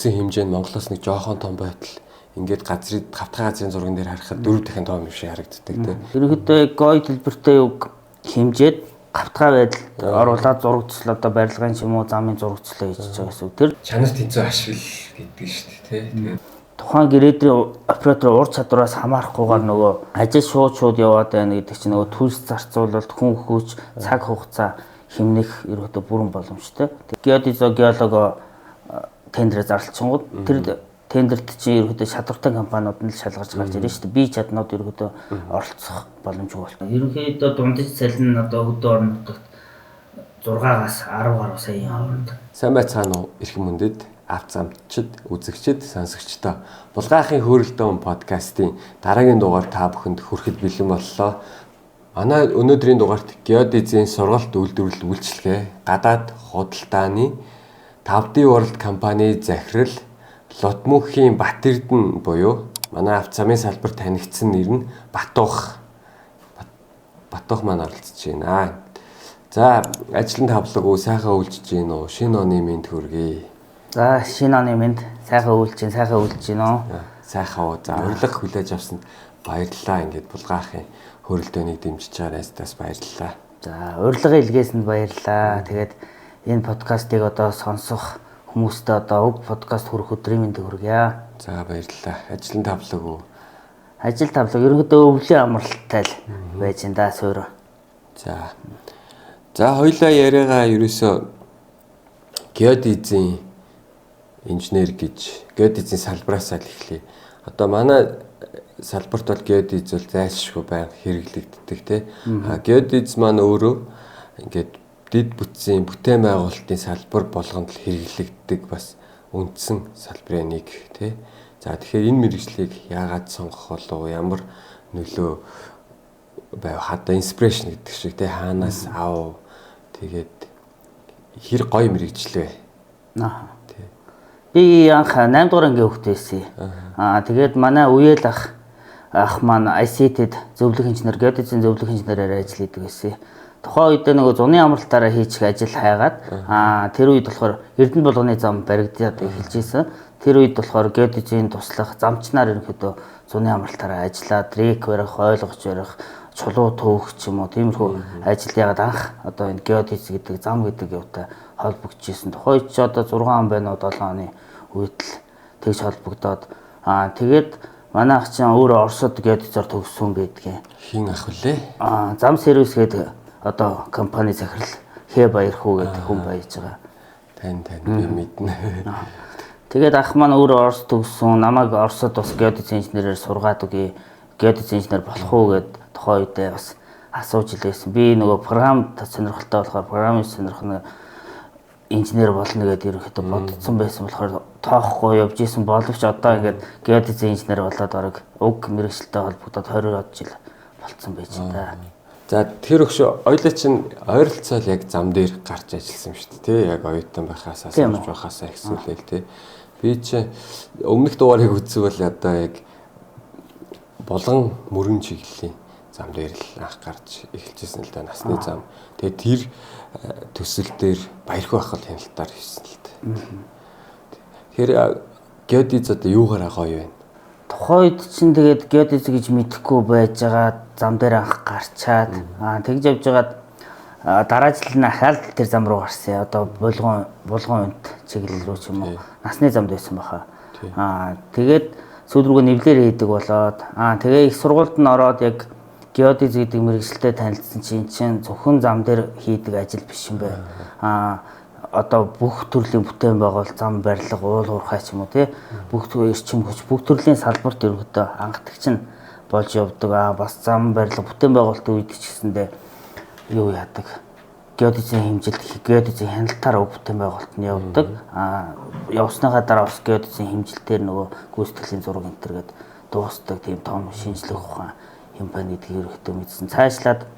үзсэн хэмжээ нь Монголоос нэг жоохон том байтал ингээд хавтгай газрын зурган дээр харахад 4 дахин том юм шиг харагддаг тийм. Ерөнхийдөө гой дэлбэртэй үг хэмжээд хавтгай байдал оруулаад зурагцлаа одоо барилгын ч юм уу замын зурагцлаа хийж байгаа гэсэн үг. Тэр чанар тэнцүү ашигла гэдэг шүү дээ тийм. Тухайн гэрээдрийн оператор ур чадвараас хамаарахгүйгээр нөгөө ажил шууд яваад байна гэдэг чинь нөгөө төлс зарцуулалт, хүн хүч, цаг хугацаа хэмнэх ерөөдөө бүрэн боломжтой. Геолого тендер зарлалчингууд тэр тендерт чинь ерөөдөө шалгууртай компаниуд нь л шалгарч гарч ирнэ шүү дээ. Бие чаднууд ерөөдөө оролцох боломжгүй болно. Ерөнхийдөө дундаж цалин нь одоо өдөө орон нутагт 6-аас 10 гаруй саяын хооронд. Сайн байцгаана уу эрхэм мөндөд авц амтчид, үзэгчид, сонсогчдоо. Булгаахын хөөрөлдөөн подкастын дараагийн дугаар та бүхэнд хүрэхэд бэлэн боллоо. Манай өнөөдрийн дугаарт геодезийн сургалт үйлдвэрлэл үйлчилгээ, гадаад худалдааны 5D World компани захирал Лотмүхийн Батэрдэн буюу манай авц замын салбарт танигдсан нэр нь Батуух маань оролцож байна. За, ажлын тавлаг уу, сайхан үйлчж гин үү? Шинэ оны мэнд хүргэе. За, шинэ оны мэнд сайхан үйлчж гин үү? Сайхан уу. За, урилга хүлээж авсанд баярлалаа. Ингээд булгаахын хөрөлдөөнийг дэмжиж байгаа найзтаас баярлалаа. За, урилга илгээсэнд баярлалаа. Тэгээд энэ подкастыг одоо сонсох хүмүүстээ одоо уг подкаст хүрэх өдрийн мэндийг хүргье. За, баярлалаа. Ажлын тавлаг уу? Ажил тавлаг ерөнхийдөө өвлийн амралттай л байж энэ да суурь. За, хоёлаа яриагаа ерөөсөө геодезийн инженер гэж геодезийн салбараасаа л эхлэе. Одоо манай салбарт бол геодез бол зайлшгүй байнга хэрэглэгддэг тийм. Геодез маань өөрөө ингээд дэд бүтцийн бүтээн байгуулалтын салбар болгонд л хэрэглэгддэг бас үндсэн салбарын нэг тийм. За тэгэхээр энэ мэргэжлийг яагаад сонгох болов, ямар нөлөө байв, хадаа инспирэшн гэдэг шиг тийм хаанаас аав, тэгээд хэр гоё мэргэжлээ. Би анх 8 дугаар ангийн хүүхдтэй байсан. Тэгээд манай үеэл ах маань ICT-д зөвлөх инженер, геодезийн зөвлөх инженерээр ажил хийдэг байсан. Тухайн үед нөгөө зуны амралтаараа хийчих ажил хайгаад тэр үед болохоор Эрдэнэ болгоны зам баригдаад эхэлж исэн. Тэр үед болохоор геодезийн туслах замчнаар ерөнхийдөө зуны амралтаараа ажиллаад рек барих, ойлгож барих, чулуу төөх ч юм уу тиймэрхүү ажил ягаад анх одоо энэ геодез гэдэг зам гэдэг юутай холбогдчихсэн. Тухайн үед ч одоо 6 он байна уу 7 оны үед л тэгж холбогдоод тэгээд манай ах чинь өөрөө Оросд геодезоор төгссөн байдгийн. Хин ах вүлээ? Зам сервис гэдэг одоо компани захирал Баяр хүү гэдэг хүн байж байгаа. Тань би мэднэ. Тэгээд ах маань өөрөө Оросд төгссөн. Намайг Оросд бас геодезийн инженерээр сургаад үгүй. Геодезийн инженер болох уу гэд тухайн үедээ бас асууж илээсэн. Би нөгөө програмд сонирхолтой болохоор програмын сонирхно инженер болно гэдээ ерөөхдөө бодсон байсан болохоор тоохгүй явж исэн боловч одоо ингээд геодезийн инженер болоод орог уг мэргэжилтэй холбогдоод 20 оdd жил болцсон байж та. За тэр өгшөө ойлоо чинь ойролцоол яг зам дээр гарч ажилласан шүү дээ тий. Яг оюутан байхаас асууж байхаас ихсүүлээл тий. Би чи өмнөх дугаарыг үзвэл одоо яг Булган мөрөн чиглэлийн зам дээр л анх гарч эхэлжсэн л да насны зам. Тэгээд тэр төсөл дээр Баярхүү ах л хяналтаар хийсэн л да. Тэгэхээр геодез одоо юугаараа гоё вэ? Тухайн үед чинь тэгээд геодез гэж мэдэхгүй байж байгаа зам дээр анх гарчаад тэгж явж байгаад дараа жил нь ахаал тэр зам руу гарсан. Одоо булган унт чиглэл рүү ч юм уу насны замд байсан баха. Тэгээд сүүл рүүгээ нэвлэр хийдэг болоод тэгээ их сургуульд нь ороод яг геодез гэдэг мэргэжилтэд танилцсан чинь зөвхөн зам дээр хийдэг ажил биш юм бэ. Одоо бүх төрлийн бүтээн байгуул, зам барилга, уул уурхай ч юм уу тий бүх эрчим хүч, бүх төрлийн салбарт ерөнхийдөө хангалтч нь болж явдаг. Бас зам барилга, бүтээн байгуулалтын үед ч гэсэндээ юу яадаг. Геодезийн хэмжилт, геодезийн хяналтаар бүтээн байгуулалт нь явдаг. Явсныхаа дараа бас геодезийн хэмжилтээр нөгөө гүйцэтгэлийн зураг энэ төр гээд дуустдаг тийм том шинжлэх ухаан компани гэдгийг ерөөхдөө мэдсэн. Цаашлаад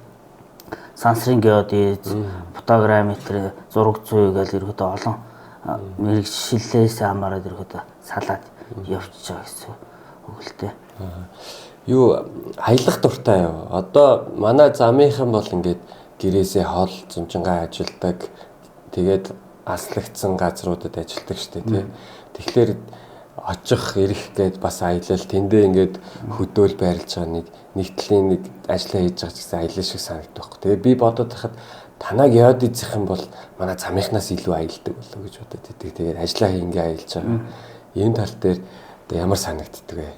сансрын геодез, фотограмметр, зураг зүй гэж ерөөхдөө олон мэргэжлээс хамаараад ерөөхдөө салаад явчихж байгаа гэсэн үг л дээ. Юу аялах дуртай юу? Одоо манай замынхан бол ингээд гэрээсээ хол зумжингаа ажилдаг. Тэгээд аслагдсан газруудад ажилдаг штэ тий. Тэгэхээр очих ирэх гээд бас аялал тэндээ ингээд хөдөөл байрлаж байгаа нэг талын нэг ажиллаа хийж байгаа ч гэсэн аялал шиг санагддаг байхгүй. Тэгээ би бодоод байхад танаа геодезийнх юм бол манай замынхнаас илүү аялдаг болов гэж бодоод идэг. Тэгээд ажиллаа ингээ аялж байгаа. Энэ тал дээр одоо ямар санагддаг вэ?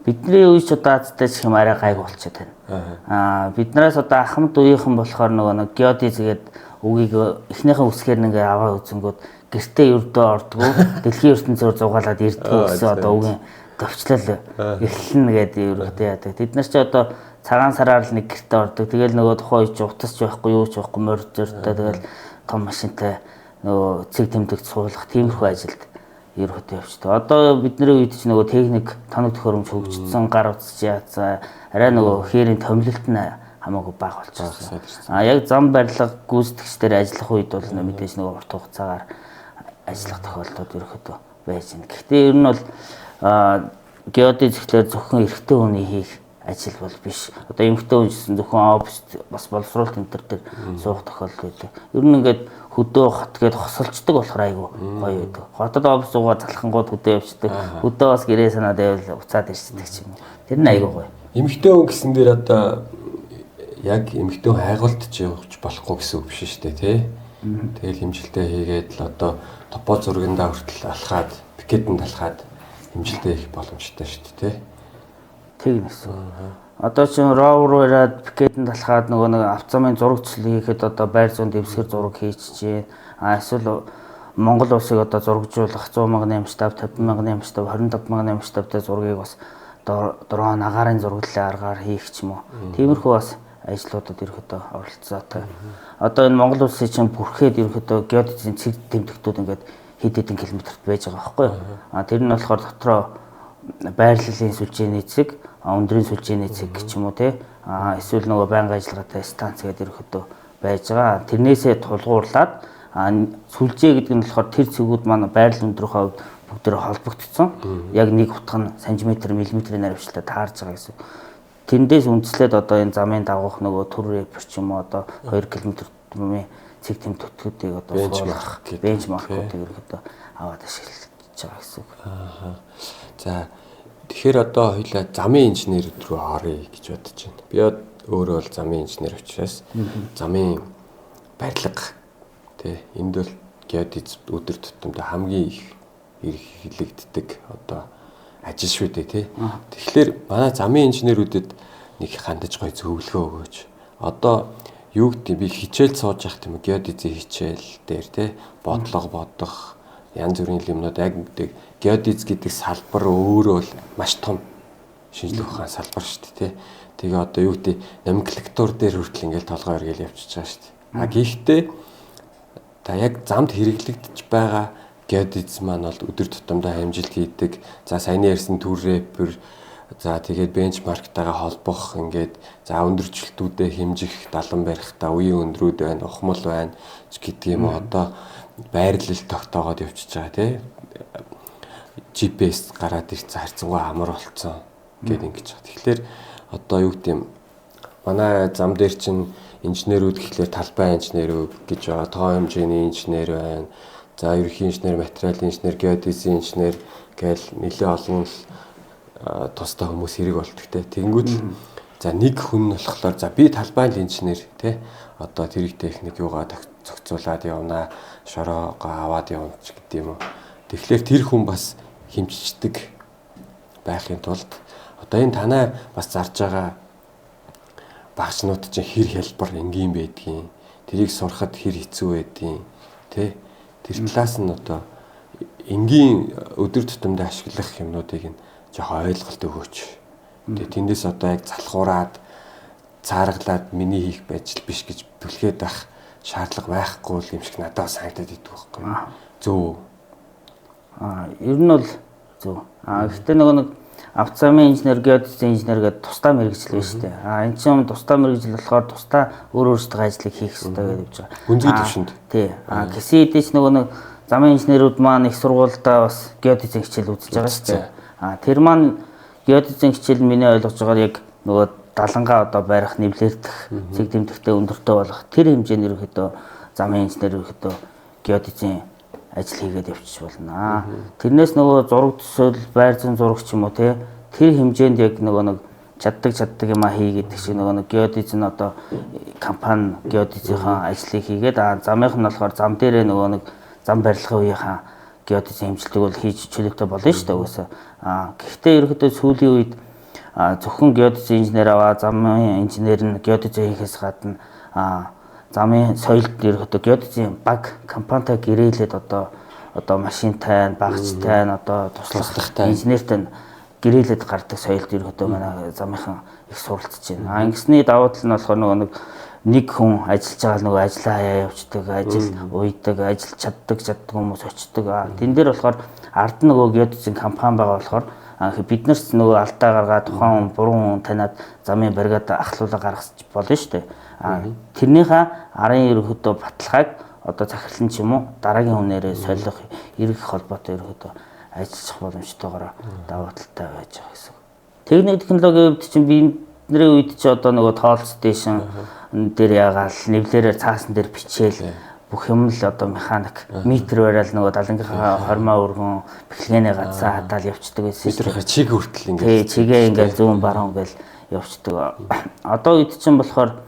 Бидний үеч одоо азтай ч юм арай гайг болчиход байна. Биднээс одоо ахмад үеийнхэн болохоор нөгөө нэг геодез гээд үгийг эхнийхэн үсгээр нэгээ аваа үзэнгүүд гэртээ өрдөө ордгоо дэлхийн ертөнцөөр зугаалаад ирдгүү гэсэн одоо үгийн төвчлөл эхлэнэ гэдэг ерөөдөө яадаг. Бид нар ч одоо цагаан сараар л нэг гэртээ ордог. Тэгэл нөгөө тухайн үеч утас ч байхгүй юу ч байхгүй морь зөртэй тэгэл том машинтай нөгөө цэг тэмдэгт суулгах тиймэрхүү ажилд ерөөдөө явчихдаг. Одоо бидний үед ч нөгөө техник тоног төхөөрөмж хөгжсөн гар утас яатсан арай нөгөө хээрийн томилолт нь хамаагүй бага болчихсон. Яг зам барилга гүйцэтгэгчдэр ажиллах үед бол мэдээж нөгөө урт хугацаагаар ажиллах тохиолдлууд ерөөдөө байж байна. Гэхдээ ер нь бол геодез гэхлээр зөвхөн эрэгтэй хүний хийх ажил бол биш. Одоо эмэгтэй хүн гэсэн зөвхөн офис бас боловсруулалт энтер дээр суух тохиолдол байдаг. Ер нь ингээд хөдөө хот гээд хосолцдог болохоор айгүй гоё байдаг. Хотод офис суугаа залхангууд хөдөө явчихдаг. Хөдөө бас гэрээ санаад байвал уцаад ирчихдэг ч юм уу. Тэр нь айгүй гоё. Эмэгтэй хүн гэсэн дээр одоо яг эмэгтэй хүн хайгуултж явж болохгүй гэсэн үг биш шүү дээ, тий? Тэгэл хэмжилтээ хийгээд л одоо топо зургандаа хүртэл алхаад, пикетэнд алхаад хэмжилтээ хийх боломжтой шүү дээ, тий? Тэг нэсэн. Одоо ч ров руу ирээд пикетэнд алхаад нөгөө нэг автозамын зурагчлал хийхэд одоо байр зүүн дэвсгэр зураг хийчихжээ. Эсвэл Монгол улсыг одоо зурагжуулах 100,000 масштаб, 50,000 масштаб, 25,000 масштабтай зургийг бас дрон агаарын зураглалын аргаар хийх ч юм уу. Тиймэрхүү бас ажлуудад ерөөдөө оролцоотой. Одоо энэ Монгол улсын чинь бүрхээд ерөөдөө геодезийн цэг тэмдэгтүүд ингээд хэд хэдэн километрт байж байгаа байхгүй юу? Тэр нь болохоор дотроо байрлалын сүлжээний цэг, өндрийн сүлжээний цэг ч юм уу те. Эсвэл нөгөө байнга ажиллагаатай станц гэдэг ерөөдөө байж байгаа. Тэрнээсээ тулгуурлаад сүлжээ гэдэг нь болохоор тэр цэгүүд маань байрлал өндрийнхөө хувьд бүгдээрээ холбогдсон. Яг нэг утга нь сантиметр, миллиметрийн наривчлалтай таарж байгаа гэсэн. Тэндээс үндслээд одоо энэ замын дагуух нөгөө түр рэпер ч юм уу одоо 2 км төвмийн цэг тэмдэгтүүдийг одоо суулгах бенчмаркуудыг ерөөдөө аваад ашиглаж байгаа гэсэн үг. За тэгэхээр одоо хоёлаа замын инженер рүү оръё гэж бодож байна. Би өөрөө бол замын инженер учраас замын барилга тий энд бол геодез өдөр тутамдаа хамгийн их хэрэглэгддэг одоо ажил шүү дээ тий. Тэгэхээр манай замын инженерүүдэд нэг хандаж гоё зөвлөгөө өгөөч. Одоо юу гэдэг би хичээл сууж явах тийм геодезийн хичээл дээр тий бодлого бодох янз бүрийн юмнууд яг гэдэг геодез гэдэг салбар өөрөө л маш том шинжлэх ухааны салбар шүү дээ тий. Тэгээ одоо юу гэдэг номенклатур дээр хүртэл ингээл толгой өргөөл явчихж байгаа шүү дээ. Гэхдээ та яг замд хэрэглэгдэж байгаа геодез маань бол өдөр тутамдаа хэмжилт хийдэг. За саяны ярьсан түр рэпер за тэгээд бенчмарктайгаа холбох ингээд за өндөрчлөлтүүдэд хэмжих, далан барихтаа үеийн өндрүүд байна, ухмал байна гэдэг юм одоо байрлал тогтоогоод явчихж байгаа тий. GPS гараад ирсэн харьцангуй амар болцсон гэдэг ингэж байна. Тэгэхээр одоо юу гэдэг юм манай зам дээр чинь инженерүүд гэхлээр талбай инженерүүд гэж байгаа, тоо хэмжээний инженер байна. За ерөнхий инженер, материалын инженер, геодезийн инженер гээл нэлээ олон тустай хүмүүс хэрэг болдог те. Тэнгүүд за нэг хүн болохоор за би талбайн инженер те. Одоо тэрэг техник юугаа зохицуулаад явна, шороогоо аваад явна ч гэдэг юм уу. Тэгэхээр тэр хүн бас хэмжиждэг байхын тулд одоо энэ танай бас зарж байгаа багшнууд чинь хэр хэлбэр энгийн байдгийг, тэрийг сурахад хэр хэцүү байдгийг те. Тэр талаас нь одоо энгийн өдөр тутамдаа ашиглах юмнуудыг нь жоохон ойлголт өгөөч. Тэгээ тэндээс одоо яг залхуураад цааргалаад миний хийх ажил биш гэж түлхээд байх шаардлага байхгүй юм шиг надад санагдаад идэв байхгүй. Зөв. Ер нь бол зөв. Гэхдээ нөгөө нэг автозамын инженер, геодезийн инженер гэдэг тусдаа мэргэжил байна шүү дээ. Энэ чинь тусдаа мэргэжил болохоор тусдаа өөрсдөө ажлыг хийх хэрэгтэй гэдэг явж байгаа. Гүнзгий төвшөнд. Тий. Гэсэн хэдий ч нөгөө нэг замын инженерүүд маань их сургуультай бас геодезийн хичээл үзэж байгаа шүү дээ. Тэр маань геодезийн хичээл миний ойлгож байгаагаар яг нөгөө далангаа одоо барих, нэвлэрдэх, цэг тэмдэгтээ өндөртэй болох тэр хэмжээний ерөөхдөө замын инженер ерөөхдөө геодезийн ажил хийгээд явчих болно. Тэрнээс нөгөө зураг төсөөл, байр зам зурагч юм уу те тэр хэмжээнд яг нөгөө нэг чаддаг юм а хийгээд чинь нөгөө нэг геодезийн одоо компани геодезийн ажлыг хийгээд замынх нь болохоор зам дээрээ нөгөө нэг зам барилгын үеийнхаа геодезийн хэмжилтийг бол хийж чөлөөтэй болно шүү дээ угаасаа. Гэхдээ ерөөхдөө сүүлийн үед зөвхөн геодезийн инженер аваа замын инженер нь геодезийн хийхээс гадна замын соёлд ерөөхдөө геодезийн баг компанитай гэрээлээд одоо машинтай, багцтай, одоо туслахтай инженертэй гэрээлээд гардаг соёлд ерөөхдөө манай замынхан их суралцж байна. Ингэсний давуу тал нь болохоор нэг хүн ажиллаж байгаа нөгөө ажлаа хаяа явцдаг, ажил уйдаг, ажиллаж чаддаг хүмүүс очдог. Тэн дээр болохоор ард нөгөө геодезийн компани байгаа болохоор бид нарт нөгөө алдаа гаргаад тухайн буруу таниад замын баригад ахлуулга гаргах болно шүү дээ. Тэрнийхээ арын ерөөхдөө баталгааг одоо захирлан ч юм уу дараагийн хүнээрээ солих эргэх холбоотой ерөөхдөө ажиллах боломжтойгоор давуу талтай байж байгаа гэсэн. Техник технологийн хувьд чинь бидний үед чи одоо нөгөө тоол стейшн дээр ягаал нэвлэрээр цаасан дээр бичээл бүх юм л одоо механик метр барайл нөгөө далангийнхаа хормоо өргөн бэхлэгээний гадсаа хадаал явцдаг байсан. Метрийн чиг хүртэл ингээд чигээ ингээд зүүн баруун гэл явцдаг. Одоо үед чинь болохоор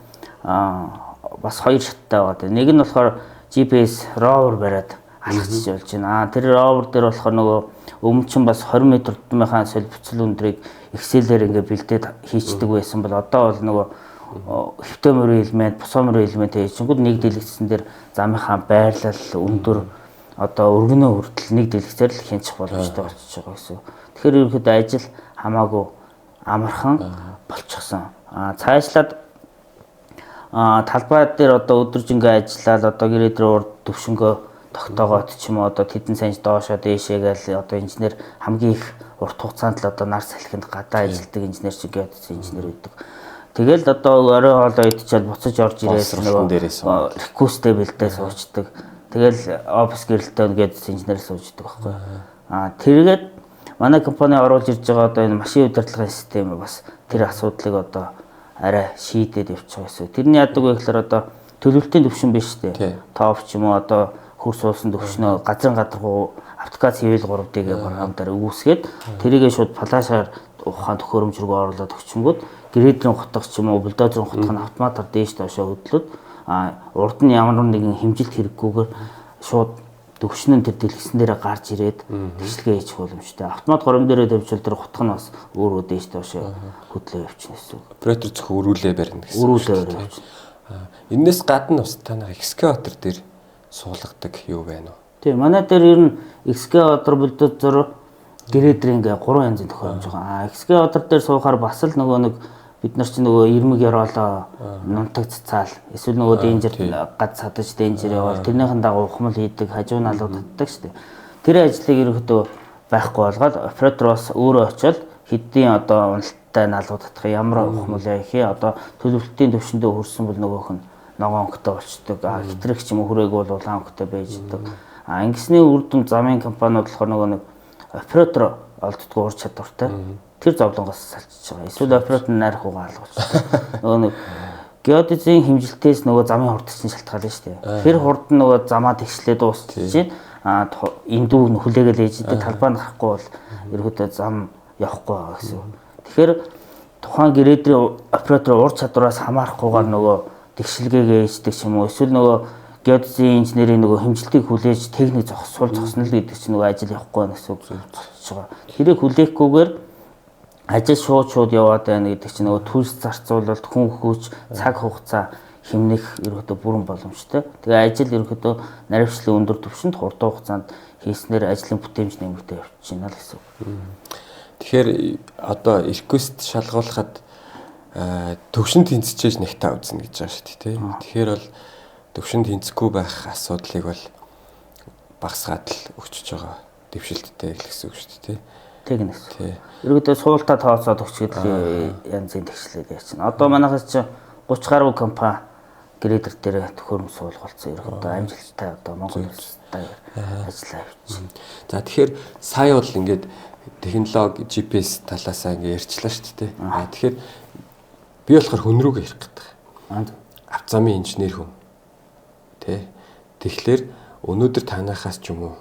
бас хоёр шаттай байгаа. Нэг нь болохоор GPS ровер бариад алхацж болж байна. Тэр ровер дээр болохоор нөгөө өмнө чинь бас 20 м дутмынхаа солилцол өндрийг Excel-ээр ингээд бэлдээд хийчдэг байсан бол одоо бол нөгөө хэвтэй мөрийн элемент, босоо мөрийн элемент хийчихэнгүүт нэг дэлгэцсэн дээр замынхаа байрлал өндөр одоо өргөнөө хүртэл нэг дэлгэцээр л хянчих боломжтой болчихж байгаа гэсэн. Тэгэхээр ерөнхийдөө ажил хамаагүй амархан болчихсон. Цаашлаад талбай дээр одоо өдөржингөө ажиллаад одоо гэрээ дээр урд төвшнгөө тогтоогоод ч юм уу одоо тэдэн санж доошоо дээшээ гээл одоо инженер хамгийн их урт хугацаанд л одоо нар салхинд гадаа ажилладаг инженер шиг геодезийн инженер байдаг. Тэгэл одоо орой хоолой идчихэл буцаж орж ирээд нөгөө рекустэй бэлдээ суучдаг. Тэгэл офис гэрэлтэй геодезийн инженер суучдаг байхгүй. Тэргээд манай компани оруулж ирж байгаа одоо энэ машин удирдлагын систем бас тэр асуудлыг одоо арай шийдээд явчих байсан. Тэрний яадаг вэ гэхээр одоо төлөвлөлтийн төвшин биш үү? Топ ч юм уу одоо хөрс уусан төвшнөө газрын гадаргуу автокад цивил 3D гэх програмдаар үүсгээд тэрийгээ шууд флашаар ухаан төхөөрөмж рүү оруулаад өгчөнгүүд грейдерийн гутгах ч юм уу бульдозерын гутгах нь автоматар дээш доошоо хөдлөд урд нь ямар нэгэн хэмжилт хэрэггүйгээр шууд төвшин нь тэр дэлгэсэн дээрээ гарч ирээд тэжлэгээ хийчих боломжтой. Автомат гором дээрээ тавьчвал тэр гутгах нь бас өөрөө дээш доошоо хөдлөө явчихна гэсэн. Оператор зөвхөн өрүүлээ барина гэсэн. Өрүүлээ явчихна. Энээс гадна бас танах экскаватор дээр суулгадаг юу байна вэ? Тийм, манай дээр ер нь экскаватор бульдозер грейдер ингээ 3 янзын төхөөрөмж байгаа. Экскаватор дээр суухаар бас л нөгөө нэг бид нар чинь нөгөө ирмэг яроолоо нунтаг цацаал эсвэл нөгөө дэнжер гад садаж дэнжер явал тэрнийхэн дагуу ухмал хийдэг, хажуу нь алуу татдаг шүү дээ. Тэр ажлыг ерөөхдөө байхгүй болгоод оператор бас өөрөө очиод хэдийн одоо уналттай налуу татах ямар ухмал хийх одоо төлөвлөлтийн төвшөндөө хүрсэн бол нөгөөх нь ногоон өнгөтэй болчдөг. Хитрэх ч юм уу хүрээг бол улаан өнгөтэй байждаг. Ингэсний үр дүн замын компаниуд болохоор нөгөө нэг оператор олддгоо ур чадвартай тэр зовлонгоос салчиж байгаа. Эсвэл оператор найрах угаа алгуулчихсан. Нөгөө нэг геодезийн хэмжилтээс нөгөө замын хурдч нь шалтгаална шүү дээ. Тэр хурд нь нөгөө замаа тэгшлээ дуусчихжээ. Эндүү хүлээгээл ээждэг талбай гарахгүй бол ерөөдөө зам явахгүй байгаа гэсэн. Тэгэхээр тухайн грейдерийн оператор ур чадвараас хамаарахгүйгээр нөгөө тэгшилгээгээ ээждэг ч юм уу эсвэл нөгөө геодезийн инженерийн нөгөө хэмжилтийг хүлээж техник сул зогснол гэдэг чинь нөгөө ажил явахгүй байна гэсэн үг болчихж байгаа. Тэрийг хүлээхгүйгээр ажил шууд яваад байна гэдэг чинь нөгөө төлс зарцуулалт, хүн хүч, цаг хугацаа хэмнэх ерөөдөө бүрэн боломжтой. Тэгээ ажил ерөөдөө наривчлалын өндөр түвшинд хурдан хугацаанд хийснээр ажлын бүтээмж нэмэгдээ явж байна л гэсэн үг. Тэгэхээр одоо реквест шалгуулахад төвшин тэнцэж нэгтээ үзнэ гэж байгаа шүү дээ. Тэгэхээр бол төвшин тэнцэхгүй байх асуудлыг бол багасгаад л өгчөж байгаа дэвшилттэй гэсэн үг шүү дээ. Тэгнэс. Ерөөдөө суултаа тооцоод өгчгээд янзын тэгшлээд яачна. Одоо манайхаас чи 30 гаруй компани грейдер дээр төхөөрөмж суулгуулсан ерөөдөө амжилттай одоо Монгол улстай ажиллаа явуулсан. За тэгэхээр сая бол ингээд технологи GPS талаасаа ингээд ярьчлаа шүү дээ. Тэгэхээр би болохоор хүн рүүгээ ярих гэдэг. Авто замын инженер хүн. Тэгэхээр өнөөдөр танахаас ч юм уу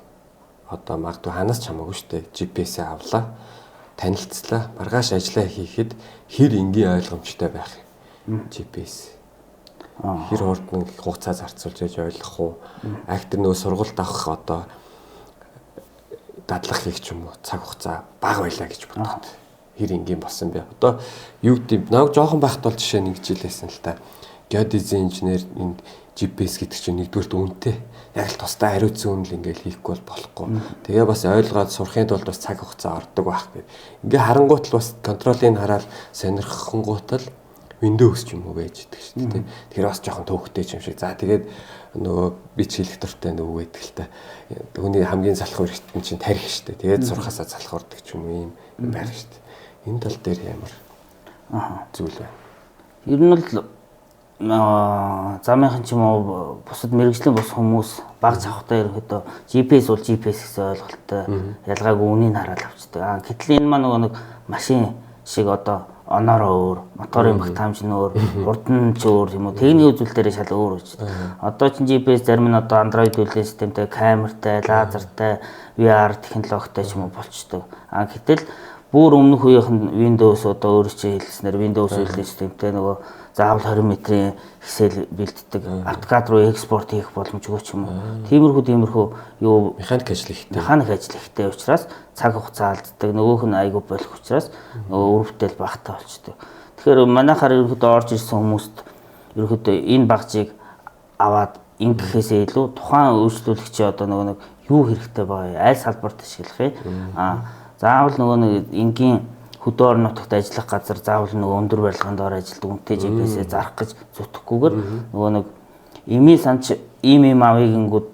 одоо магадгүй ханаас ч хамаагүй шүү дээ. GPS-ээ авлаа. Танилцлаа. Маргааш ажиллаа хийхэд хэр энгийн ойлгомжтой байх юм. GPS. Хэр хурдан хугацаа зарцуулж яж ойлгох уу? Актер нөө сургалт авах одоо дадлах хийх ч юм уу цаг хугацаа бага байлаа гэж бодоход хэр энгийн болсон бэ? Одоо юу гэдэг нэг жоохон байхад бол жишээ нэг жилээсэн л та. Геодезийн инженер энд GPS гэдэг чинь нэгдүгээрт үнэтэй. Яг л тусдаа хариуцсан үнэл ингээл хийхгүй болохгүй. Тэгээ бас ойлгоод сурахын тулд бас цаг хугацаа ордог байх гэдэг. Ингээ харангуут л бас контролыг хараад сонирхохгоот л Windows ч юм уу байж идэг шүү дээ. Тэгэхээр бас жоохон төвхтэй юм шиг. За тэгээд нөгөө би ч хэлэх дуртай нөгөө байдаг л та. Түүний хамгийн залхуу хэрэгтэн чинь тарих шүү дээ. Тэгээд сурахасаа залхуурдаг ч юм уу юм байх шүү дээ. Энэ тал дээр ямар зүйл байна. Ер нь л замынхан ч юм уу бусад мэрэгжлийн бус хүмүүс баг цавхтай ерөөдөө GPS бол GPS гэсэн ойлголттой ялгаагүй үнийг хараад авчдаг. Гэтэл энэ маань нөгөө нэг машин шиг одоо оноороо өөр, моторын багтаамж нь өөр, урд нь ч өөр юм уу. Техникийн үзүүл дээр шал өөр үүсдэг. Одоо чинь GPS зарим нь одоо Android үйлдвэрлэлийн системтэй, камертай, лазертай, VR технологитой ч юм уу болчдөг. Гэтэл бүр өмнөх үеийнх нь Windows одоо өөрөө чи хэлснээр Windows үйлдвэрлэлийн системтэй нөгөө заавал 20 метрийн Excel бэлддэг, AutoCAD руу экспорт хийх боломжгүй ч юм уу. Тиймэрхүү юу механик ажил ихтэй учраас цаг хугацаа алддаг. Нөгөөх нь айгүй болох учраас нөгөө өрөвдөл багтаа болчдөг. Тэгэхээр манайхаар ерөөдөө орж ирсэн хүмүүст ерөөдөө энэ багжийг аваад ингэхээсээ илүү тухайн үйлчлүүлэгчийн одоо нөгөө нэг юу хэрэгтэй байгаа, аль салбарт ашиглах юм. Заавал нөгөө нэг энгийн хөдөө орон нутагт ажиллах газар заавал нөгөө өндөр барилгын доор ажилладаг үнэтэй GPS-ээ зарах гэж зүтгэхгүйгээр нөгөө нэг эми санч ийм авыг ингүүд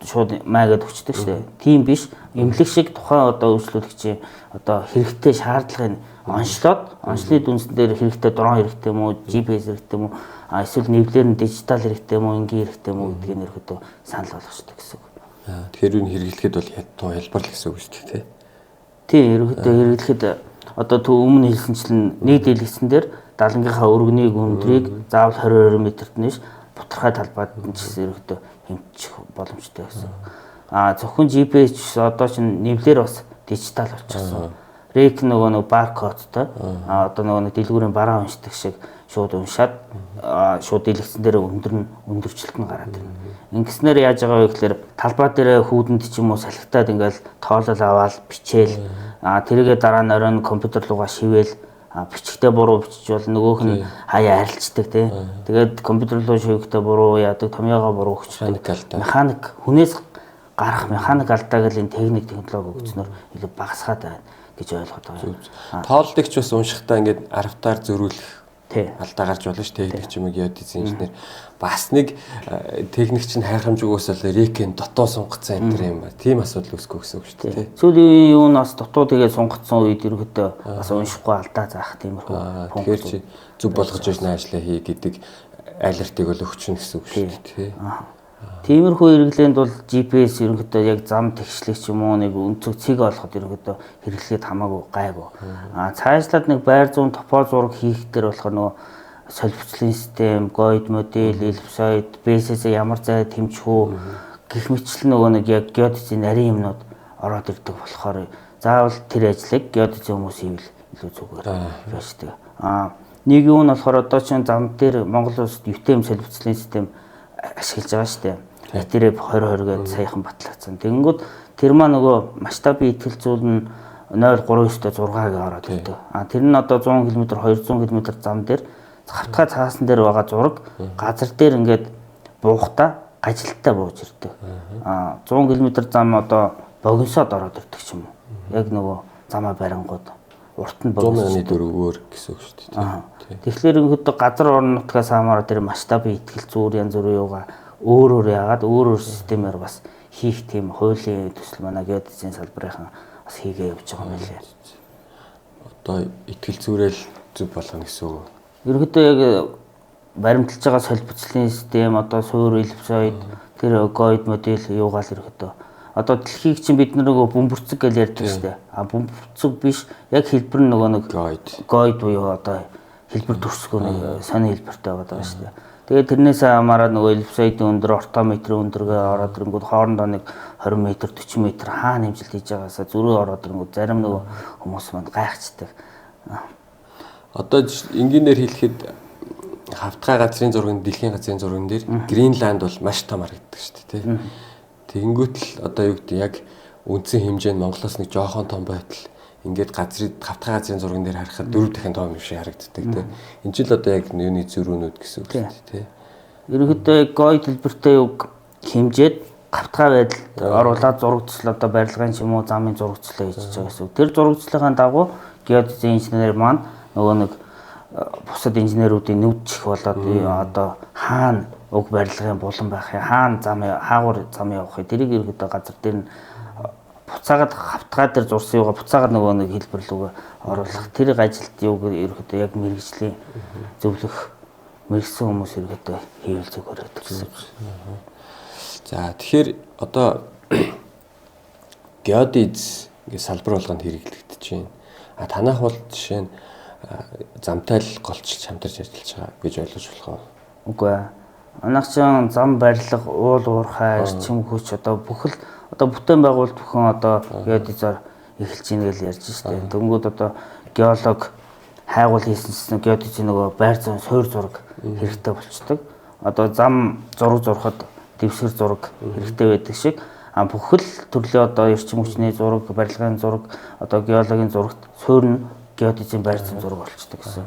шууд маягаад өчтдөг шүү дээ. Тийм биш. Эмнэлэг шиг тухайн одоо үйлчлүүлэгчийн одоо хэрэгтэй шаардлагыг онцлоод дүнсэн дээр хэрэгтэй дрон хэрэгтэй юм уу, GPS хэрэгтэй юм уу, эсвэл нэвлэр нь дижитал хэрэгтэй юм уу, энгийн хэрэгтэй юм уу гэдгийг нэрхэдөө санал болгочтой гэсэн үг. Тэгэхээр энэ хэрэглэхэд бол ядуу хэлбэр л гэсэн үг шүү дээ, тий. Тийм, ерөөдөө хэрэглэхэд одоо өмнө хэлсэнчлэн нийт дэлгэцэн дээр далангийнхаа өргөнийг өндрийг заавал 22 м-т нэш бутархай талбайд нь ч ерөөдөө хэмжих боломжтой гэсэн. Зөвхөн GPS одоо чинь нэвлэр бас дижитал болчихсон. Рек нөгөө баркодтой одоо нөгөө дэлгүүрийн бараа уншдаг шиг шууд уншаад шууд дэлгэцэн дээр өндөрчлөлт нь гараад байна. Ингэснээр яаж байгаа вэ гэхээр талбай дээр хүүдэнд ч юм уу салхитаад ингээл тоолол аваад бичээл тэрийгээ дараа нь оройн компьютер руугаа шивэл бичгтээ буруу бичиж бол нөгөөх нь хаяа арилждаг тий. Тэгээд компьютер руу шивэхдээ буруу яадаг, томьёогоо буруу өгчдөг. Механик хүнээс гарах механик алдааг л энэ техник технологи өгснөөр илүү багасгаад байна гэж ойлгоод байгаа. Тоолдогч бас уншихтаа ингээд аравтаар зөрүүлэх алдаа гарч болно шүү дээ. Техник ч юм уу геодезийн инженер бас нэг техникч нь хайхамжигуус л рекэн дотоо сунгацсан энэ юм ба. Тийм асуудал үүсгөө гэсэн үг шүү дээ. Сүүлийн юу нас дотоо тэгээ сунгацсан үед ерөөдөө бас уншихгүй алдаа заах тиймэрхүү. Тэгэхээр чи зүг болгож яжна ажиллаа хий гэдэг алертыг бол өгчнө гэсэн үг шүү дээ. Тиймэрхүү хэрэглээнд бол GPS ерөнхийдөө яг зам тэгшлэг ч юм уу нэг өнцөг цэг олоход ерөнхийдөө хэрэглээд хамаагүй гайгүй. Цаашлаад нэг байр зүүн топоо зураг хийх дээр болохоор нөгөө солилцлын систем, гойд модель, эллипсоид, бэсээс ямар зай тэмцэх үү гэх мэтлэн нөгөө нэг яг геодезийн нарийн юмнууд ороод ирдэг болохоор заавал тэр ажлыг геодезийн хүмүүс хийвэл илүү зүгээр байждаг. Нэг юу нь болохоор одоо чинь зам дээр Монгол улсад UTM солилцлын систем ашиглаж байгаа шүү дээ. Тэрээ 2020 гээд саяхан батлагдсан. Тэгэнгүүт тэр маа нөгөө масштабын итгэл зүйл нь 0.39-6-г ороод ирдэг. Тэр нь одоо 100 км 200 км зам дээр хавтгай цаасан дээр байгаа зураг газар дээр ингээд буухтаа ажилттай бууж ирдэг. 100 км зам одоо богиносоод ороод ирдэг ч юм уу. Яг нөгөө замаа барингууд урт нь богиносны дөрөвөөр гэсэн үг шүү дээ. Тэгэхээр ингээд газар орон нутгаас хамаараа тэр масштабын итгэл зүйр янз бүрийн юугаа өөр яагаад өөр системээр бас хийх тийм хуулийн төсөл манай геодезийн салбарынхан бас хийгээ явж байгаа юм лээ. Одоо итгэл зүйрэл зүг болгоно гэсэн үг. Ерөнхийдөө яг баримталж байгаа солилцлын систем одоо суур эллипсоид тэр гойд модель юугаал ерөнхийдөө одоо дэлхийг чинь бид нөгөө бөмбөрцөг гэж ярьдаг шүү дээ. Бөмбөрцөг биш яг хэлбэр нөгөө нэг гойд буюу одоо хэлбэр төрсгөө нэг сони хэлбэртэй байгаа шүү дээ. Тэгээд тэрнээс хамаараа нөгөө эллипсоидын өндөр, ортометрийн өндөргөө ороод ирэнгүүт хоорондоо нэг 20 м, 40 м хаана хэмжилт хийж байгаасаа зөрөө ороод ирэнгүүт зарим нөгөө хүмүүс манд гайхацдаг. Одоо энгийнээр хэлэхэд хавтгай газрын зургийн дэлхийн газрын зурган дээр Гренланд бол маш том харагддаг шүү дээ, тий. Тэгэнгүүт л одоо юу гэдэг яг үндсэн хэмжээ нь Монголоос нэг жоохон том байтал ингээд хавтгай газрын зурган дээр харахад 4 дахин том юм шиг харагддаг, тий. Энэ ч л одоо яг юуны зөрүүнүүд гэсэн үг шүү дээ, тий. Ерөнхийдөө гой төлбөртэй үг хэмжээд хавтгай байдалд оруулаад зурагчлал одоо барилгын ч юм уу замын зурагчлал хийж байгаа гэсэн үг. Тэр зурагчлалын дагуу геодезийн инженер маань нөгөө нэг бусад инженеруудын нүдчих болоод одоо хаана уг барилгын булан байх юм, хаана хаагур зам явах юм, тэрийг ерөөдөө газар дээр нь буцаагаад хавтгай дээр зурсан юугаа буцаагаад нөгөө нэг хэлбэрлүүгээ оруулах тэр ажилт юуг ерөөдөө яг мэрэгжлийн зөвлөх мэрэгсэн хүмүүс ерөөдөө хийвэл зүгээр гэсэн. За тэгэхээр одоо геодез ингээд салбар болгонд хэрэглэгдэж байна. Танах бол жишээ нь замтай л голчилж хамтарч ажиллаж байгаа гэж ойлгож болох уу? Үгүй ээ. Анх чинь зам барилга, уул уурхай, эрчим хүч одоо бүхэл одоо бүтээн байгуулалт бүхэн одоо геодезоор эхэлж ийн гэж ярьж штэ. Дөнгөд одоо геолог хайгуул хийсэн геодезийн нөгөө байр зам суур зураг хэрэгтэй болчдөг. Одоо зам зураг зурхад дэвсгэр зураг хэрэгтэй байдаг шиг бүхэл төрлийн одоо эрчим хүчний зураг, барилгын зураг, одоо геологийн зурагт суур нь геодезийн байр зам зураг болчдөг гэсэн.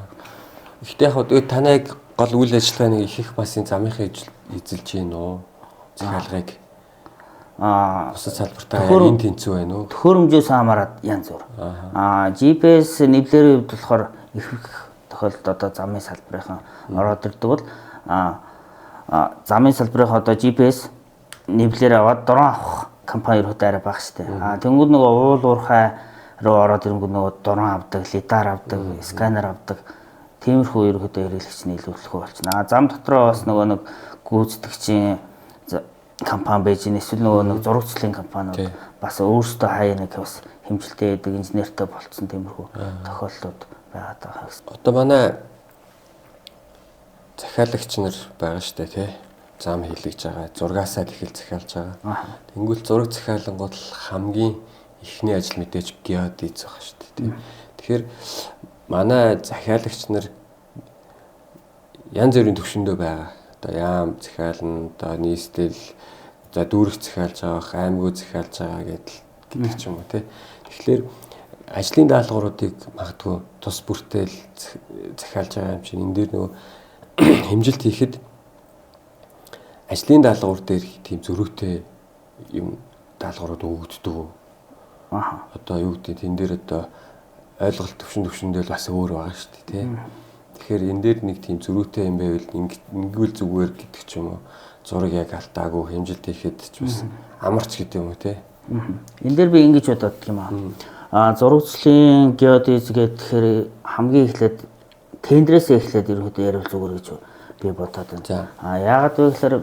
Гэхдээ яг танайг гол үйл ажиллагааны их масын замынхаа эзэлж гин үү? Захиалгыг бусад салбартаа энэ тэнцүү байна уу? Төхөөрөмжөөс хамаарат янз бүр. GPS нэвлэрийн хувьд болохоор их тохиолдолд одоо замын салбарынхан ороод ирдэг бол замын салбарынхаа одоо GPS нэвлэр аваад дрон авах компани руу арай бага штэ. Тэнгүүд нөгөө уул уурхай руу ороод ирэнгүүт нөгөө дрон авдаг, лидар авдаг, сканер авдаг. Тиймэрхүү ерөөдөө хэрэглэгчний илүүдлэхүү болчихно. Зам дотроо бас нөгөө нэг гүйцэтгэгчийн компани байж гэн эсвэл нөгөө нэг зурагчлалын компаниуд бас өөрсдөө хаяа нэг бас хэмжилттэй байдаг инженертэй болцсон тиймэрхүү тохиолдлууд байгаад байгаа гэсэн. Одоо манай захиалагч нар байгаа штэ тий. Зам хийлгэж байгаа, зургаасаа ихэл захиалж байгаа. Тэнгүүл зураг захиалангууд хамгийн ихний ажил мэдээж геодез байгаа штэ тий. Тэгэхээр манай захиалагч нар янз бүрийн төвшөндөө байгаа. Одоо яам захиална, одоо нийслэл, за дүүрэх захиалж байгаа, аймагуд захиалж байгаа гэдэг ч юм уу тий. Тэгэхээр ажлын даалгавруудыг магадгүй тус бүртэл захиалж байгаа юм чинь энэ дээр нөгөө хэмжилт хийхэд ажлын даалгавар дээр тийм зөрүүтэй юм даалгаврууд өгөгддөг үү? Одоо юу гэдэг тэн дээр одоо ойлголт төвшөндөл бас өөр байгаа шүү дээ тий. Тэгэхээр энэ дээр нэг тийм зөрүүтэй юм байвал ингэвэл зүгээр гэдэг ч юм уу. Зураг яг алдаагүй хэмжилт хийхэд ч бас амарч гэдэг юм уу тий. Энэ дээр би ингэж бодоод юм аа. Зурагчлалын геодез гэхээр хамгийн эхлээд тендерээс эхлээд ерөөдөө ярил зүгээр гэж би бодоод байна. Яагаад вэ гэхээр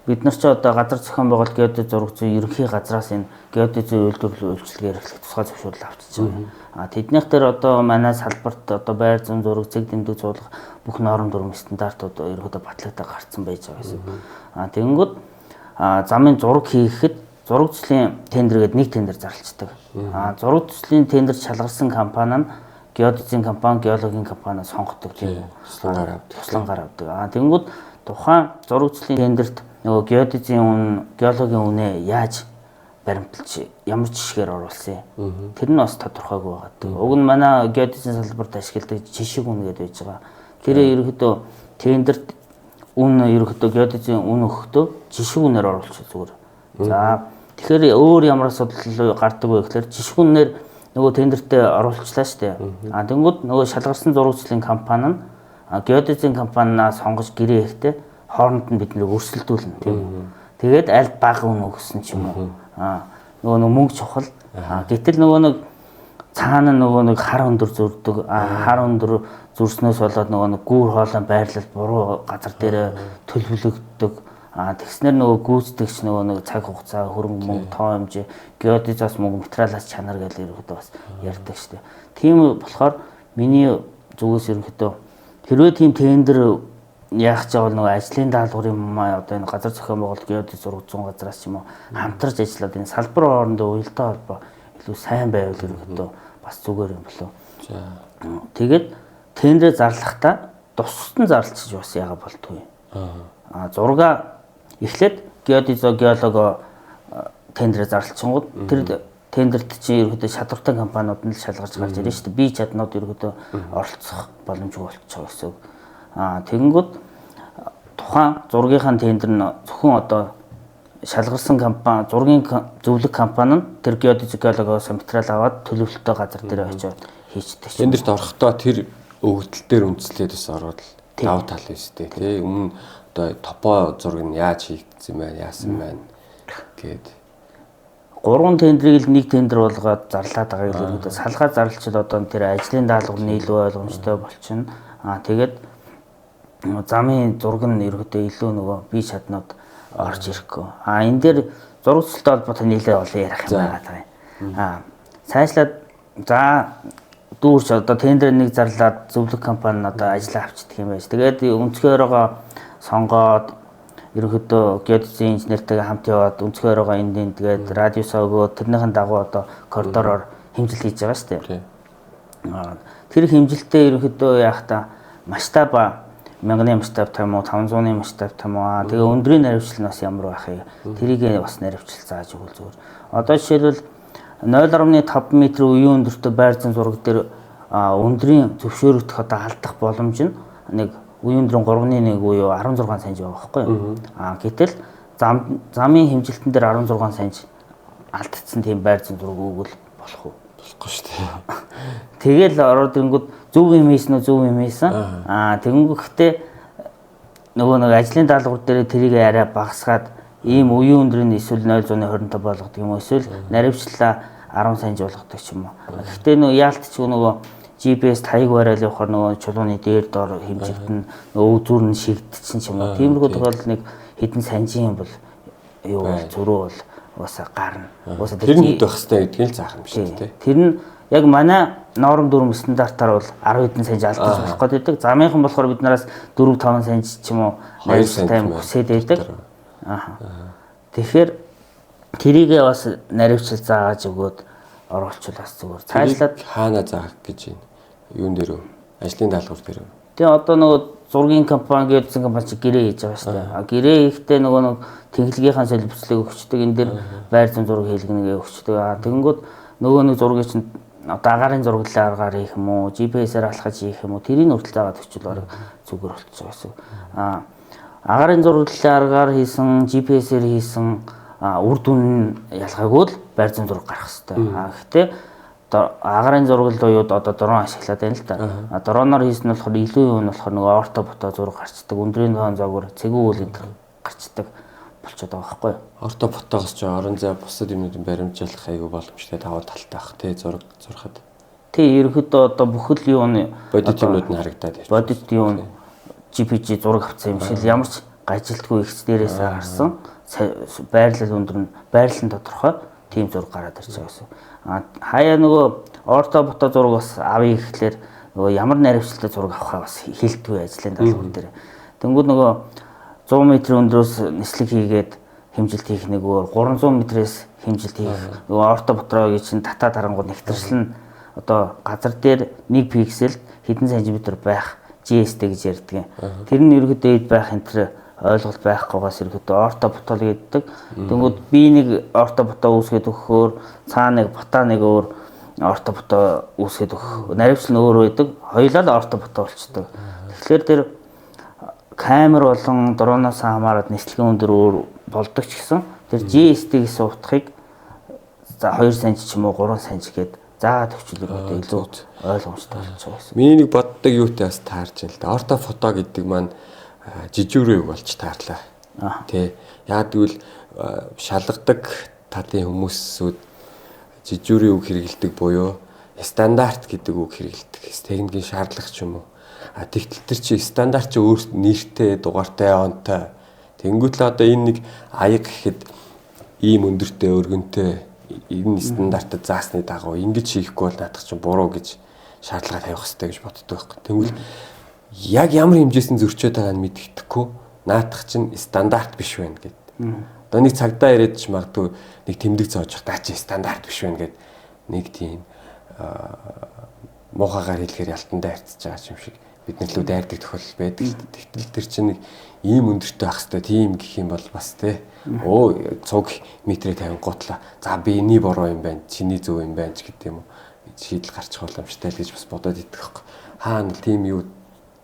бид нар ч одоо газар зохион байгуулалт геодез зураг зүйн ерөнхий газраас энэ геодезийн үйлдвэрлэлээр эрхлэх тусгай зөвшөөрөл авчиж байгаа. Тэднийх дээр одоо манай салбарт одоо байр зам зураг зэг дэндүү цуулах бүх норм дүрм стандартууд ерөөдөө батлагтай гарцсан байж байгаа гэсэн. Тэгэнгүүт замын зураг хийхэд зурагчлалын тендер гэдэг нэг тендер зарлцдаг. Зурагчлалын тендер шалгарсан компани нь геодезийн компани, геологийн компани сонгодог тийм үү? Туслангаар авдаг. Тэгэнгүүт тухайн зурагчлалын тендерт нөгөө геодезийн үн, геологийн үнэ яаж баримталж ямар жишгээр оруулсан юм. Тэр нь бас тодорхойгүй байгаа. Уг нь манай геодезийн салбарт ашигладаг жишг үн гэдэг байж байгаа. Тэр ерөөхдөө тендерт үн ерөөхдөө геодезийн үн өгөхдөө жишг үнээр оруулчих зүгээр. За тэгэхээр өөр ямар асуудал гардаг вэ гэхээр жишг үнээр нөгөө тендертээ оруулчлаа штэ. Тэнгүүд нөгөө шалгарсан зурагчлалын компани нь геодезийн компаниас сонгож гэрээ ихтэй хооронд нь бид нэр өрсөлдүүлнэ тийм үү. Тэгээд аль бага үн өгсөн ч юм уу. Нөгөө мөнгө чухал. Гэтэл нөгөө нэг цаана нөгөө нэг хар өндөр зүрдэг, хар өндөр зүрснээс болоод нөгөө нэг гүүр хоолой байрлал буруу газар дээр төлөвлөгддөг. Тэгснэр нөгөө гүйцэтгэгч нөгөө нэг цаг хугацаа, хөрөнгө мөнгө, тоо хэмжээ, геодезиас мөнгө, материалаас чанар гэж ерөөдөө бас ярьдаг шүү дээ. Тийм болохоор миний зүгээс ерөөдөө хэрвээ тийм тендер яах ч бол нөгөө ажлын даалгаврын маа одоо энэ газар зохион байгуулалт геодез зураг 100 газраас ч юм уу хамтарч ажиллаад энэ салбар хоорондоо уялдаа холбоо илүү сайн байвал ерөнхийдөө бас зүгээр юм болов. За. Тэгээд тендер зарлахдаа тусдан зарлчих бас яага болтгүй. Зурга эхлээд геолого тендер зарлчихгод тэр тендерт чи ерөөдөө шалгалтын компаниуд нь л шалгарч гарч ирнэ шүү дээ. Бие чаднууд ерөөдөө оролцох боломжгүй болчихоо гэсэн. Тэгэнгүүт тухайн зургийнхаа тендер нь зөвхөн одоо шалгарсан компани, зургийн зөвлөх компани нь тэр геодезиологоос материал аваад төлөвлөлтөө газар дээр очиод хийчдэг. Тендерт орохдоо тэр өгөгдөл дээр үндэслээд бас ороод давуу тал биш үү тий. Өмнө одоо топо зураг нь яаж хийгдсэн юм байна, яасан байна гэд 3 тендерийг л нэг тендер болгоод зарлаад байгааг л ерөөдөө салгаад зарлчил одоо тэр ажлын даалгавар нь илүү ойлгомжтой болчихно. Тэгээд замын зураг нь ерөөдөө илүү нөгөө бие чаднууд орж ирэхгүй. Энэ дээр зураг төсөлтэй холбоотой нийлээ олон ярих юм байна. Цаашлаад за дүүрч одоо тендер нэг зарлаад зөвлөх компани одоо ажиллаа авчдаг юм байж. Тэгээд өнцгөөөрөө сонгоод ерөнхийдөө геодезийн инженертэйгээ хамт яваад өнцгөөөрөө энд тэгээд радиусаа өгөө тэрнийхэн дагуу одоо коридороор хэмжил хийж байгаа шүү дээ. Тэр хэмжилтээ ерөнхийдөө яах та масштаб 1000-ны масштаб тийм үү 500-ны масштаб тийм үү. Тэгээ өндрийн наривчлал нь бас ямар байх юм. Тэрийг бас наривчлал зааж өгвөл зүгээр. Одоо жишээлбэл 0.5 м үеийн өндөртөө байр зам зураг дээр өндрийн зөвшөөрөгдөх одоо алдах боломж нь нэг үеийн өндрийн 3.1 буюу 16 см байгаа байхгүй юу? Гэтэл замын хэмжилтэн дээр 16 см алдчихсан тийм байр зам зураг өгвөл болох уу? Болохгүй шүү дээ. Тэгэл ороод ирэнгүүт зөв юм хийсэн үү зөв юм хийсэн. Тэгэнгүүтээ нөгөө нэг ажлын даалгавар дээр тэрийг арай багасгаад ийм үеийн өндрийн эсвэл 0.25 болгодог юм уу эсвэл наривчлаа 10 см болгодог ч юм уу. Гэхдээ нөгөө яалтч нөгөө GPS таяг барайл явахаар нөгөө чулууны дээр доор хэмжигдэн нөгөө зүр нь шигдчихсэн ч юм уу. Тиймэрхүү тохиолдол нэг хэдэн санжийн бол юу зөрүү бол уусаа гарна. Уусаа тэр нь байх хэрэгтэй гэдгийг л заах юм шиг тий. Тэр нь яг манай норм дүрм стандартаар бол 10 хэдэн см алдаж болох гэдэг. Замынхан болохоор бид нараас 4-5 см ч юм уу 2 см хүсээд байдаг. Тэгэхээр тэрийгээ бас наривчл зааж өгөөд оруулчвал бас зүгээр. Цаашлаад хаана заах гэж байна? Юун дээр үү? Ажлын даалгавар дээр үү? Тэгээ одоо нөгөө зургийн компани геодезийн компани чи гэрээ хийж байгаа шүү дээ. Гэрээ хийхдээ нөгөө нэг технологийн солилцоолыг өгчдөг. Энэ дээр байр зам зураг хийлгэнэгээ өгчдөг. Тэгэнгүүт нөгөө нэг зургийг чинь одоо агаарын зураглалын аргаар хийх юм уу, GPS-аар алхаж хийх юм уу, тэрийг хүртэл заагаад өгчвөл бараг зүгээр болчихсон гэсэн. Агаарын зураглалын аргаар хийсэн, GPS-ээр хийсэн үр дүн ялгаагүй л байр зам зураг гарах хэрэгтэй. Гэхдээ агаарын зураглал уууд одоо дрон ашиглаад байна л да. Дроноор хийсэн нь болохоор илүү юм нь болохоор нөгөө орто бото зураг гарчдаг, өндрийн тоон зоогоор цэгүү үйл гарчдаг болчиход байгаа байхгүй юу? Орто фотогоос ч орон зай бусад юмнуудын баримжуулах айгүй боломжтой даваа талтай бах тий зурхад. Тий ерөнхийдөө одоо бүхэл юуны бодит юмнууд нь харагдаад байна. Бодит юм GPG зураг авсан юм шиг ямар ч гажилтгүй ихс дээрээс харсан байрлал өндөр нь байрлал тодорхой тийм зураг гараад ирж байгаа гэсэн. Хаяа нөгөө орто бото зураг бас авъя гэхлээр нөгөө ямар наривчлалтай зураг авахаа бас хэлтгүй ажлын даалгавар дээр. Тэнгүүд нөгөө 100 м өндрөөс нислэг хийгээд хэмжилт хийх нэг өөр 300 м-ээс хэмжилт хийх нөгөө орто ботрогийн чинь татаа тарангууд нэгтэршил нь одоо газар дээр 1 пикселд хэдэн сантиметр байх GST гэж ярьдаг. Тэр нь ерөөдөө эд байх энэ төр ойлголт байхгүйгаас ерөөдөө орто ботол гэдэг. Тэнгүүд би нэг орто бото үүсгээд өгөхөөр цаана нэг бота нэг өөр орто бото үүсгээд өгөх. Наривчлал нь өөр байдаг. Хоёулаа л орто бото болчдөг. Тэгэхээр тэр камер болон дроноос хамаарат нислэгийн өндөр өөр болдог ч гэсэн тэр GST гэсэн утгыг за 2 см ч юм уу 3 см гээд заагаад өгчлөөр илүү ойлгомжтой болчихсон гэсэн. Миний нэг боддог юутай бас таарч байна л да. Орто фото гэдэг маань жижигрээ болж таарлаа. Тэ. Яг тэгвэл шалгадаг талын хүмүүсүүд жижигрээ үг хэрэгэлдэг буюу стандарт гэдэг үг хэрэгэлдэг. Техникийн шаардлага ч юм уу. Тэгтэл тэр чи стандарт чи өөр нэртэй, дугаартай, онтой. Тэнгүүтлээ одоо энэ нэг аяг гэхэд ийм өндөртэй, өргөнтэй энэ стандартад заасны дагуу ингэж хийхгүй бол наадах чинь буруу гэж шаардлага тавих хэрэгтэй гэж боддог байхгүй. Тэгвэл яг ямар хэмжээсэн зөрчөөд байгааг нь мэддэхгүй наадах чинь стандарт биш байна гэд. Одоо нэг цагдаа ирээд ч магадгүй нэг тэмдэг зоож даа чи стандарт биш байна гэд нэг тийм муухагаар хэлэхээр ялтандаа харьцаж байгаа юм шиг бид нар лүү дайрдаг тохиолдол байдаг. Тэгтэл тэр чинь нэг ийм өндөртэй ах хэвээр тийм гэх юм бол бас те цуг метрээ 50 гутлаа. За би эний буруу юм байна. Чиний зөв юм байна ч гэдэг юм уу. Шийдэл гарчих боломжтой л гэж бас бодоод идэх хэрэг. Хаана тийм юу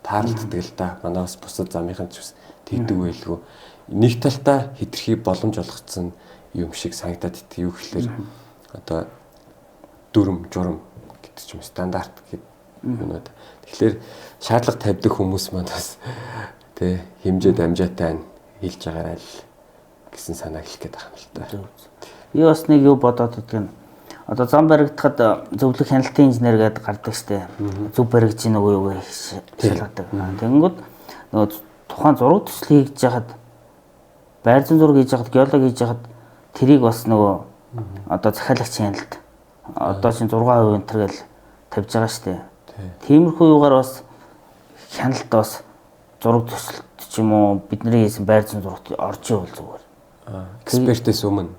таарлддаг л да. Манаас бусад замынхан ч бас тэгдэг байлгүй. Нэг талтаа хитрхи боломж олгоцсон юм шиг санагдаад идэх юу гэхэлэр одоо дүрм журам гэдэг ч юм стандарт гэдэг юмнууд. Тэгэхээр шаардлага тавьдаг хүмүүс маань бас тэ хэмжээд амжаатай хэлж байгаарай л гэсэн санаа хэлэх гээд байгаа юм л да. Би бас нэг юу бодоод идэх нь одоо зам баригдахад зөвлөх хяналтын инженер гэдэг гардаг штэ. Зөв баригдаж ийн үгүй юу шалгадаг. Тэгэнгүүт нөгөө тухайн зураг төсөл хийж яхад байр зүйн зураг хийж яхад геологи хийж яхад тэрийг бас нөгөө одоо захиалагч хяналт одоо чинь 6% энтер гэл тавьж байгаа штэ. Тиймэрхүү юугаар бас хяналт бас зураг төсөлт ч юм уу бидний хийсэн байр зүйн зурагт орж ивэл зүгээр. Экспертээс өмнө.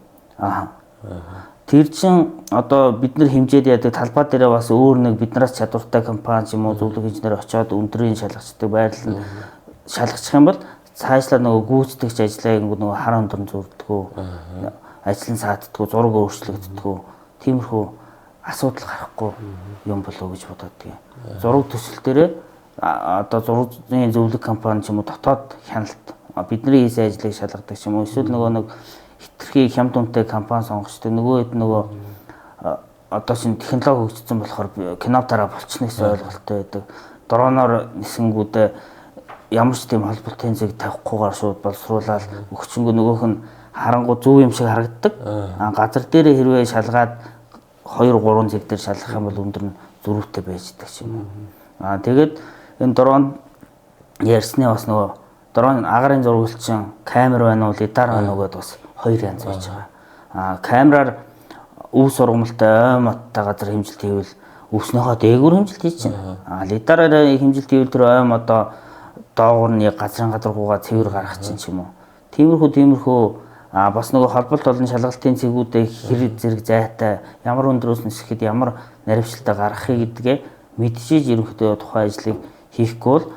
Тэр чин одоо бид нар хэмжээд яадаг талбай дээр бас өөр нэг биднээс чадвартай компани ч юм уу зөвлөх инженер очиод өндрийн шалгачдаг байрлал шалгачих юм бол цаашлаа нөгөө гүйцэтгэгч ажиллаа нөгөө хар өндөр зүрдгүү ажлын сааддгүү зураг өөрчлөгддгүү тиймэрхүү асуудал гарахгүй юм болов гэж бодоод тийм. Зураг төсөл дээр одоо зургийн зөвлөх компани ч юм уу дотоод хяналт бидний хийсэн ажлыг шалгадаг ч юм уу эсвэл нөгөө нэг хитрхи хямд үнэтэй компани сонгочтой нөгөө хэд нөгөө одоо шинэ технологи хөгжсөн болохоор кинотараа болчихноос ойлголттой байдаг. Дроноор нисэнгүүдээ ямар ч тийм холбоотой зэг тавихгүйгээр шууд боловсруулаад өгчөнгөө нөгөөх нь харангуй зөв юм шиг харагддаг. Газар дээр хэрвээ шалгаад 2-3 зэг дээр шалгах юм бол өндөр нь зөрүүтэй байждаг ч юм уу. Тэгээд энэ дрон ярьсны бас нөгөө дрон агарын зурагчлчин камер байна уу, лидар байна уу гэдээ бас хоёр янз байж байгаа. Камераар өв сургамалтай ой модтой газар хэмжилт хийвэл өвснөөхөө дээгүүр хэмжилт хийж чинь. Лидараар хэмжилт хийвэл тэр ой модоо доогуур нь газрын гадаргуугаа цэвэр гаргах чинь ч юм уу. Тиймэрхүү бас нөгөө холболт олон шалгалтын цэгүүдээ хэрэг зэрэг зайтай ямар өндрөөс нисэхэд ямар наривчлалтаа гаргахыг гэдгээ мэдчихэж ерөнхийдөө тухайн ажлыг хийхгүй бол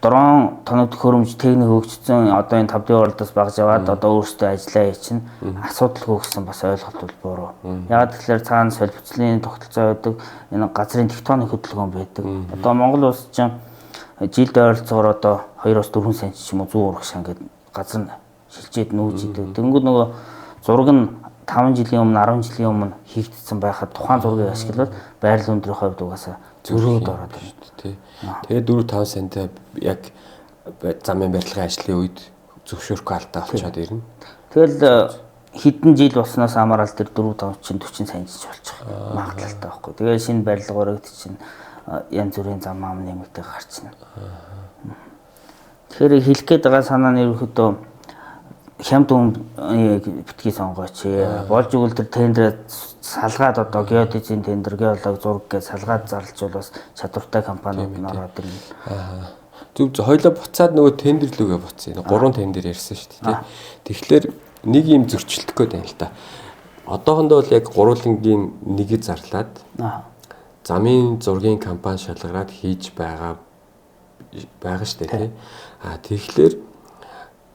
дрон тоног төхөөрөмж техник хөгжсөн одоо энэ 5D уралдаас багж аваад одоо өөрсдөө ажиллаа чинь асуудалгүй гэсэн бас ойлголт бол буруу. Ягаад гэвэл цаана солилцлын тогтолцоо байдаг энэ газрын тектоник хөдөлгөөн байдаг. Одоо Монгол улс чинь жилд ойролцоогоор одоо 2-4 см ч юм уу 100 урагшаа ингээд газар нь шилжээд нүүж идэг. Тэнгүүд нөгөө зураг нь 5 жилийн өмнө 10 жилийн өмнө хийгдсэн байхад тухайн зургийг ашиглаад байрлал өндрийн хувьд угаасаа зөрөөд ороод байна шүү дээ. Тэгээд 4-5 сантаа яг замын барилгын ажлын үед зөвшөөрөхгүй алдаа болчиход ирнэ. Тэгэл хэдэн жил болсноос хамаарал тэр 4-5 чинь 40 сантч болчих магадлалтай байхгүй. Тэгээд шинэ барилга өргөд чинь янз бүрийн зам ам нэмэгдэх гарчна. Тэгэхээр хэлэх гээд байгаа санаа нь ерөөхдөө хямд битгий сонгооч. Болж игэл тэр тендер салгаад одоо геодезийн тендер геолог зураг гэж салгаад зарлжвал бас чадвартай компаниуд нь ороод ирнэ. Зөв хоёлоо буцаад нөгөө тендер лүгээ буцъя. 3 тендер ярьсан шүү дээ. Тэгэхээр нэг юм зөрчилдөх гээд байна л да. Одоохондоо бол яг гурвангийн нэгийг зарлаад замын зургийн компани шалгараад хийж байгаа шүү дээ. Тэгэхээр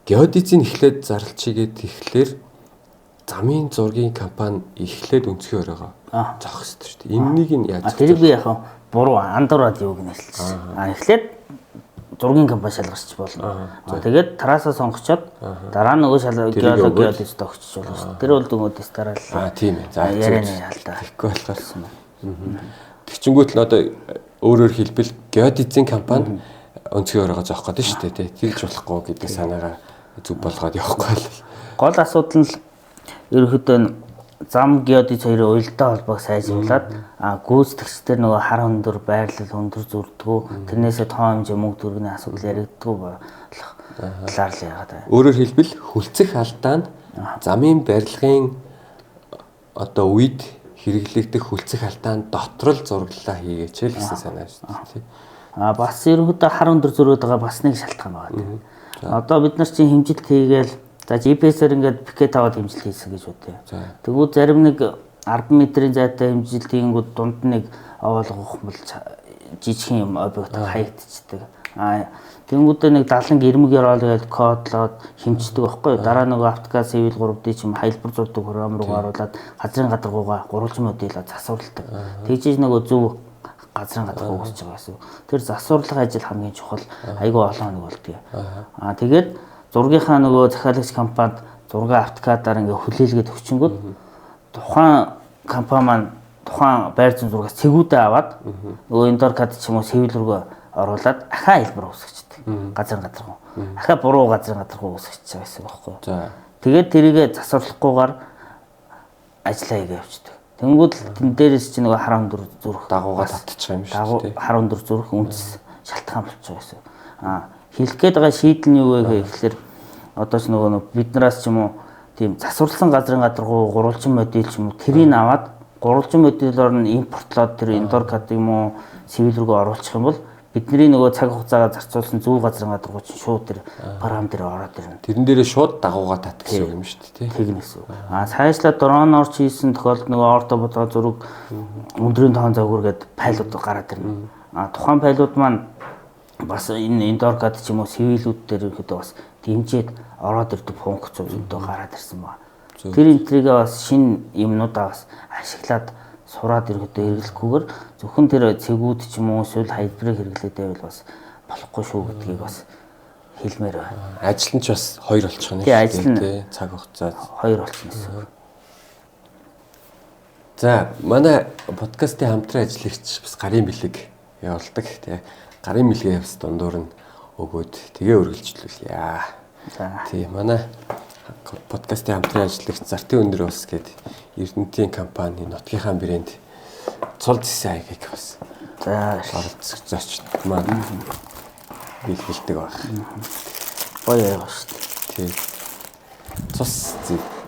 геодезийн эхлээд зарлчигээд тэгэхээр замын зургийн компани эхлээд өнцгөө өрөөгөө зоох хэрэгтэй шүү дээ. Энэнийг нь яаж тэрийг би яг буруу андуураад юу гэж нэрлэлсэн. Эхлээд зургийн компани шалгарч болно. Тэгээд тараасаа сонгочоод дараа нь нөгөө геодезид өгчих болно шүү дээ. Тэр бол дөнгөдөс дараалал. Тийм ээ. За ярианы алдаа. Тэгэхгүй болохоорсон. Тэгчингүүт нь одоо өөрөөр хэлбэл геодезийн компани өнцгөө өрөөгөө зоох гэдэг шүү дээ. Тэгж болохгүй гэдэг санаагаа зүг болгоод явахгүй л. Гол асуудал нь ерөнхийдөө зам геодез хоёрын уялдаа холбоог сайжруулад гүйцэтгэгчдэр нөгөө хар өндөр байрлал өндөр зүрдгүү тэрнээсээ тоон хэмжээ мөнгө төгрөгийн асуудал яригддаггүй болох талаар л яагаад байна. Өөрөөр хэлбэл хүлцэх алдаанд замын барилгын одоо үед хэрэглэгдэх хүлцэх алдаанд дотрол зураглалаа хийгээч л гэсэн санаа шүү дээ. Бас ерөнхийдөө хар өндөр зөрөөд байгаа бас нэг шалтгаан байна. Одоо бид нар чинь хэмжилт хийгээл за GPS-ээр ингээд пикет аваад хэмжилт хийсэн гэж бодъё. Тэгвэл зарим нэг 10 метрийн зайтай хэмжилт хийнгүүд дунд нэг овоолгох мөл жижигхэн юм объект хаягдчихдаг. Тэнгүүдээ нэг 70 гэрмэг ороод гээд кодлоод хэмждэг байхгүй. Дараа нөгөө автокад civil 3D ч юм хэлбэр зурдаг програм руу оруулаад газрын гадаргуугаа гурвалжин модельо засварладаг. Тэгжиж нөгөө зөв газрын гадаргуу үүсэж байгаа гэсэн. Тэр засварлах ажил хамгийн чухал айгүй олон хоног болдгоо. Тэгээд зургийнхаа нөгөө захиалагч компанид зураг автокадаар ингээ хүлээлгээд өгчингүүд тухайн компани маань тухайн байр зүйн зургаас цэгүүдээ аваад нөгөө Endorcad ч юм уу civil руу оруулаад ахаа хэлбэр үүсгэждэг. Газрын гадаргуу. Ахаа буруу газрын гадаргуу үүсгэж байгаа гэсэн байхгүй. Тэгээд тэрийгэ засварлахгүйгээр ажиллаа хийгээ явчихдаг. Тэнгүүд тэн дээрээс чи нөгөө хар өндөр зүрх дагуугаа татчих юм шүү дээ. Хар өндөр зүрх үндэс шалтгаан болчихоо гэсэн. Хэлэх гээд байгаа шийдэл нь юу вэ гэхээр одоо ч нөгөө биднээс ч юм уу тийм засварлсан газрын гадаргуу гурвалжин модель ч юм уу тэрийг аваад гурвалжин модельоор нь импортлоод тэр Endorcad юм уу civil руу оруулах юм бол бидний нөгөө цаг хугацаагаа зарцуулсан зөв газрын гадаргуу чинь шууд тэр програм дээр ороод ирнэ. Тэрэн дээрээ шууд дагуугаа татах гэсэн юм шүү дээ. Тэгнэс. Цаашлаа дроноор ч хийсэн тохиолдолд нөгөө орто бодгоо зураг өндрийн тоон загвар гээд файлууд гараад ирнэ. Тухайн файлууд маань бас энэ Endorcad ч юм уу civil-үүд дээр ихэд бас дэмжиж ороод ирдэг функц зүйдөө гараад ирсэн байна. Тэр энтрийгээ бас шинэ юмнуудаа бас ашиглаад сураад ирэхдээ хэрэглэхгүйгээр зөвхөн тэр цэгүүд ч юм уу эсвэл хэлбэрийг хэрэглээд байвал бас болохгүй шүү гэдгийг бас хэлмээр байна. Ажил нь ч бас хоёр болчих нь тий. Цаг хугацаа хоёр болчихно гэсэн. За манай подкастын хамтран ажиллагч бас гарын бэлэг явуулдаг тий. Гарын бэлгээ явс дундуур нь өгөөд тэгээ үргэлжлүүлье. Тий манай подкастын хамтран ажиллагч Зартын өндөр ус гээд Эрдэнэтийн компани нутгийнхаа брэнд цул зэсэн аягийг бас оролцох зоч маань бэлгэлдэг баг. Гоё яа шүү дээ. Тий.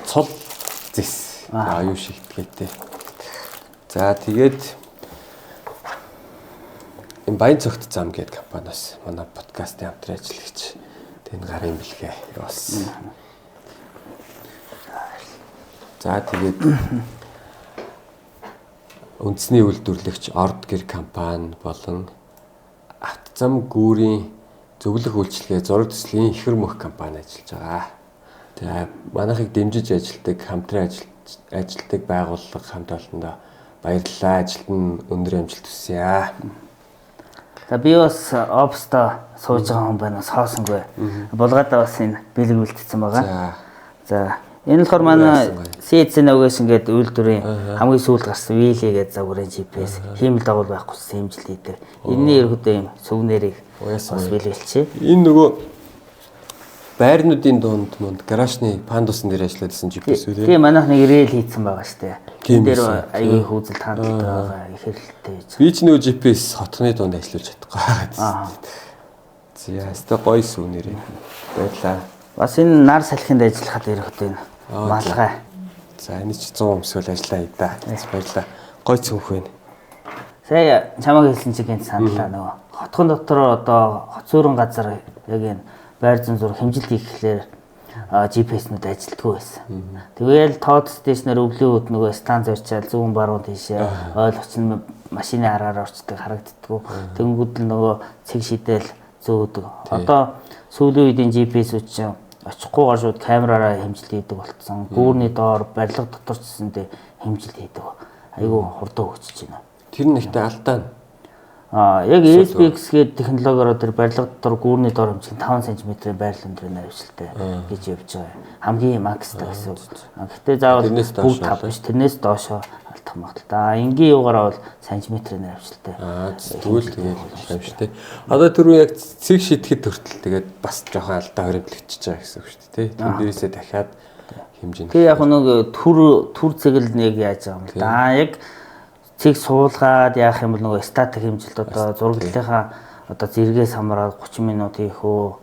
Цул зэс. Аюу шигтгээтэй. За тэгээд энэ Баян цогт зам гээд компаниас манай подкастын хамтран ажиллагч тэн гарын бэлгээ явуулсан. За тэгээд үндэсний үйлдвэрлэгч Орд гэр компани болон автозам гүүрийн зөвлөх үйлчилгээ зураг төслийн ихэр мөх компани ажиллаж байгаа. Тэгээ манайхыг дэмжиж ажилладаг хамтран ажилладаг байгууллага хамт олондоо баярлалаа. Ажилд нь өндөр амжилт хүсье. За би бас Opsta сууж байгаа хүн байна. Соосонгүй. Булгаадаа бас энэ бэлэг үлдсэн байгаа. За энэ болохоор манай CC навигашн гэдэг үйлдвэрийн хамгийн сүүлд гарсан Wheelie гэдэг загварын GPS хиймэл дагуул байхгүй хэмжил хийдэг. Энэний ерөөдөө юм сүгнэрийг бас бэлгэлчээ. Энэ нөгөө байрнуудын дунд гаражны пандусын дээр ажилладаг GPS үү? Тийм манайх нэг рээл хийцэн байгаа штэ. Энэ дээр аягийн хүүзэл хандлагатай байгаа их хэрэгтэй гэж. Би ч нөгөө GPS хотны дунд ажиллаж чадахгүй байгаа. За яста гоё сүгнэрээ байлаа. Бас энэ нар салхинд ажиллахад ерөөдөө энэ малгай. За энэ ч 100 өмсгөл ажиллаа да. Баярлалаа. Гой цөөх байна. Сая чамайг хэлсэн чинь гэнт саналаа нөгөө. Хотхон дотор одоо хоцөрөн газар яг энэ байр зүйн зураг хэмжилт хийхлээр GPS-нүүд ажилтгүй байсан. Тэгээл тоод стейшнээр өвлийн өд нөгөө станц зорчаал зүүн баруун тийшээ ойлгоч нь машины араар орчдөг харагддггүй. Тэнгүүд л нөгөө цэг шидэл зөөдөг. Одоо сүүлийн үеийн GPS-үүд чинь очихгүйгээр шууд камераараа хэмжилт хийдэг болцсон. Гүүрний доор барилга дотор ч гэсэндээ хэмжилт хийдэг. Айгүй хурдан хөгжиж байна. Тэр нь ихтэй алдаа. Яг SPX гэдэг технологиороо тэр барилга дотор гүүрний доор хэмжих 5 см-ийн байрлал өндрийн наривчлалтай гэж явж байгаа. Хамгийн макстай гэсэн. Гэхдээ заавал бүгд тав биш. Тэрнээс доошоо алдах магадaltaй. Энгийн юугаараа бол сантиметрийн наривчлалтай. Тэгвэл тийм шүү дээ. Одоо түрүү яг цэг шидэхэд хүртэл тэгээд бас жоохон алдаа хоригдлогчиж байгаа гэсэн үг шүү дээ. Тэн дээрээсээ дахиад хэмжинэ. Тэгээ яг нэг түр цэгэл нэг яаж байгаа юм л да. Яг цэг суулгаад яах юм бол нөгөө статик хэмжилт одоо зураглалынхаа одоо зэрэгээс хамаараад 30 минут хийх үү,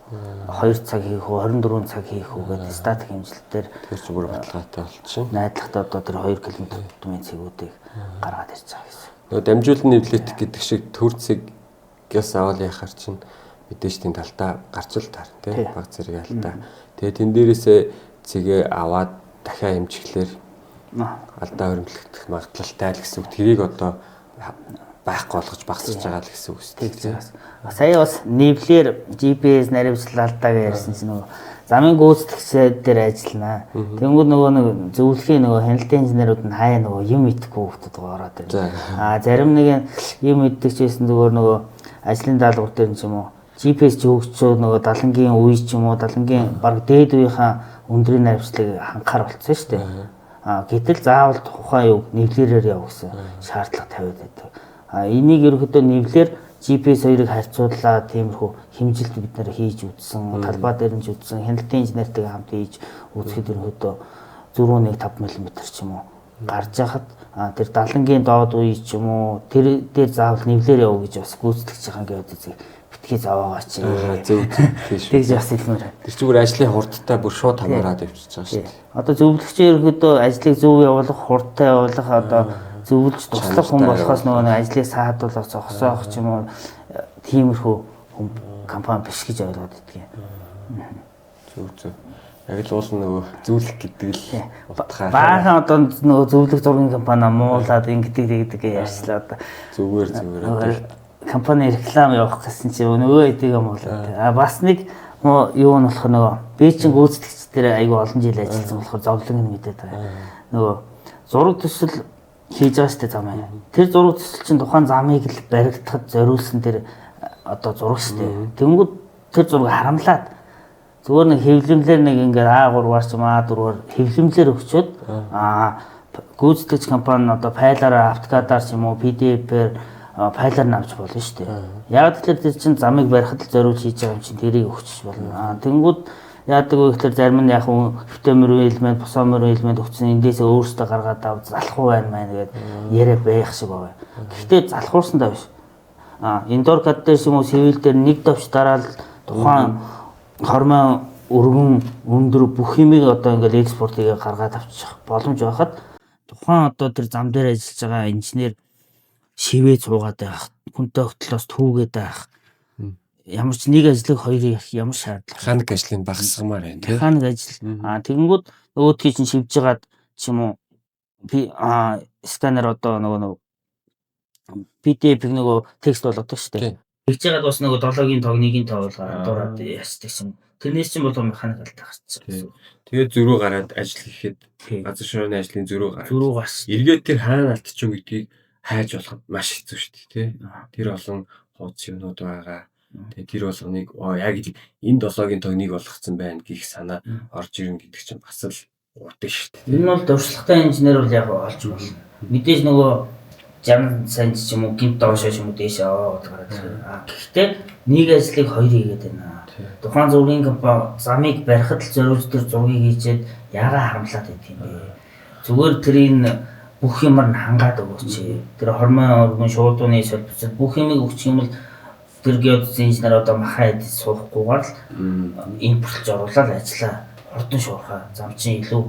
2 цаг хийх үү, 24 цаг хийх үү гэдэг статик хэмжилтээр тэр зүгээр баталгаатай болчихно. Найдлагатай одоо тэр 2 км тутмын цэгүүдийг гаргаад ирж байгаа гэсэн. Нөгөө дамжуулан нэвлэлт гэдэг шиг төр цэг гяс авал яхаар чинь мэдээж тийм талдаа гарч л таар тий баг зэрэг алдаа. Тэгээ тэн дээрээсээ цэгээ аваад дахиад хэмжихлээр алдаа хөрөмтлөх магадлалтай л гэсэн үг. Тэрийг одоо байхгүй болгож багасгаж байгаа л гэсэн үг шүү дээ. Сая бас нэвлэр GPS наривчлал алдаагаа ярьсан чинь нөгөө замын гүйцэтгэгчдэр дээр ажиллана. Тэнгүүд нөгөө нэг зөвлөхийн нөгөө хяналтын инженерүүд нь хаяа нөгөө юм идэхгүй хүмүүс ороод ирнэ. Зарим нэг юм иддэг ч байсан зүгээр нөгөө ажлын даалгавар дээр ч юм уу GPS зөвөгчөө нөгөө далангийн үе ч юм уу далангийн баг дээд үеийнхаа өндрийн наривчлалыг ханхаар болцсон шүү дээ. Гэтэл заавал тухайн юг нэвлэрээр яв гэсэн шаардлага тавиад байдаг. Энийг ерөөхдөө нэвлэр GPS хоёрыг харьцууллаа тиймэрхүү хэмжилт бид нэр хийж үзсэн, талбай дээр нь үзсэн, хяналтын инженертэйгээ хамт хийж үзэхэд ерөөхдөө 4.5 мм ч юм уу гарч яхад тэр далангийн доод үе ч юм уу тэр дээр заавал нэвлэр яв гэж бас гүйцэтгэж байгаа геодезийг битгий заваагаа чи. Зөв тийш. Тэгж бас хэлмээр. Тэр зүгээр ажлын хурдтай бүр шууд хамаараад явчихж байгаа шүү дээ. Одоо зөвлөгчийн ерөөхдөө ажлыг зөв явуулах, хурдтай явуулах одоо зөвлөж туслах хүн болохоос нөгөө нэг ажлыг саадуулах, зогсоох ч юм уу тиймэрхүү компани биш гэж ойлгоод идэгэн. Зөв. Яг л уул нөгөө зөвлөх гэдэг л утгаар. Баахан одоо нөгөө зөвлөх зургийн компани муулаад ингэдэг ярьчлаа одоо. Зүгээр. Компани реклам явах гэсэн чинь нөгөө эдийг муулаад. Бас нэг юу нь болох нөгөө би чинь гүйцэтгэгч дээр айгүй олон жил ажилласан болохоор зовлон нь мэдээд байгаа. Нөгөө зураг төсөл хийж байгаа шүү дээ замаа. Тэр зураг төсөл чинь тухайн замыг л баригдахад зориулсан тэр одоо зураг шүү дээ. Тэнгүүд тэр зураг харамлаад зүгээр нэг хэвлэмлэр нэг ингээд А3-аар ч А4-аар хэвлэмлэр өгчөөд гүйцэтгэгч компани одоо файлаараа автокадаар ч юм уу PDF-ээр файлаар нь авч болно шүү дээ. Яг тэгэхээр тэр чинь замыг барихад л зориулж хийж байгаа юм чинь тэрийг өгчих болно. Тэнгүүд яадаг вэ гэхээр зарим нь яг хөвтөмөр элемент, босоомөр элемент өгсөн эндээсээ өөрсдөө гаргаад ав залхуу байна маа тэгээд яриа байх шиг байгаа. Гэхдээ залхуурсандаа биш. Индор кад дээр юм уу civil дээр нэг давч дараал тухайн хормоо өргөн өндөр бүх юмыг одоо ингээд экспортыг гаргаад авчих боломж байхад тухайн одоо тэр зам дээр ажиллаж байгаа инженер шивээ цуугаад байх, хүнтэй хөтлөөс түүгээд байх. Ямар ч нэг ажлыг хоёрыг ямар шаардлага. Механик ажлыг багасгамаар байна тийм. Механик ажил. Тэгэнгүүт нөгөөдгийг чинь шивж жагаад ч юм уу сканер одоо нөгөө PDF-ийг нөгөө текст болгодог шүү дээ. Тэгж жагаад бас нөгөө 7-гийн тог 1-ийн тог дураад ястдаг юм. Тэрнээс чинь бол механик алдаа гарчихсан. Тэгээд зөрүү гараад ажил хийхэд газар шуурны ажлын зөрүү гараад. Зөрүү гарсан. Эргээд тэр хаана алдчих гэдгийг хайж болоход маш хэцүү шүү дээ тий. Тэр олон хуудас юмнууд байгаа. Тэгээд тэр болгоныг яг энэ 7-гийн тог 1 болгоцсон байна гэх санаа орж ирнэ гэдэг чинь бас л уутай шүү дээ. Энэ бол дуршлагтай инженер бол яг олж болно. Мэдээж нөгөө 60 сая ч юм уу гинт доошоо ч юм уу дээшээ аваад гараад байна. Гэхдээ нэг ажлыг хоёр хийгээд байна. Тухайн зургийн компани замыг барихад л зориулж тэр зургийг хийжээд яагаад харамлаад байдг юм бэ? Зүгээр тэрийн бүх юмар нь хангаад өгөөч. Тэр хормоо өргөн шуудууны солилцол бүх юмыг өгчих юм бол тэр геодезийн инженер одоо махаа идэж суухгүйгээр л импортлж оруулаад ажиллаа хурдан шуурхаа. Зам чинь илүү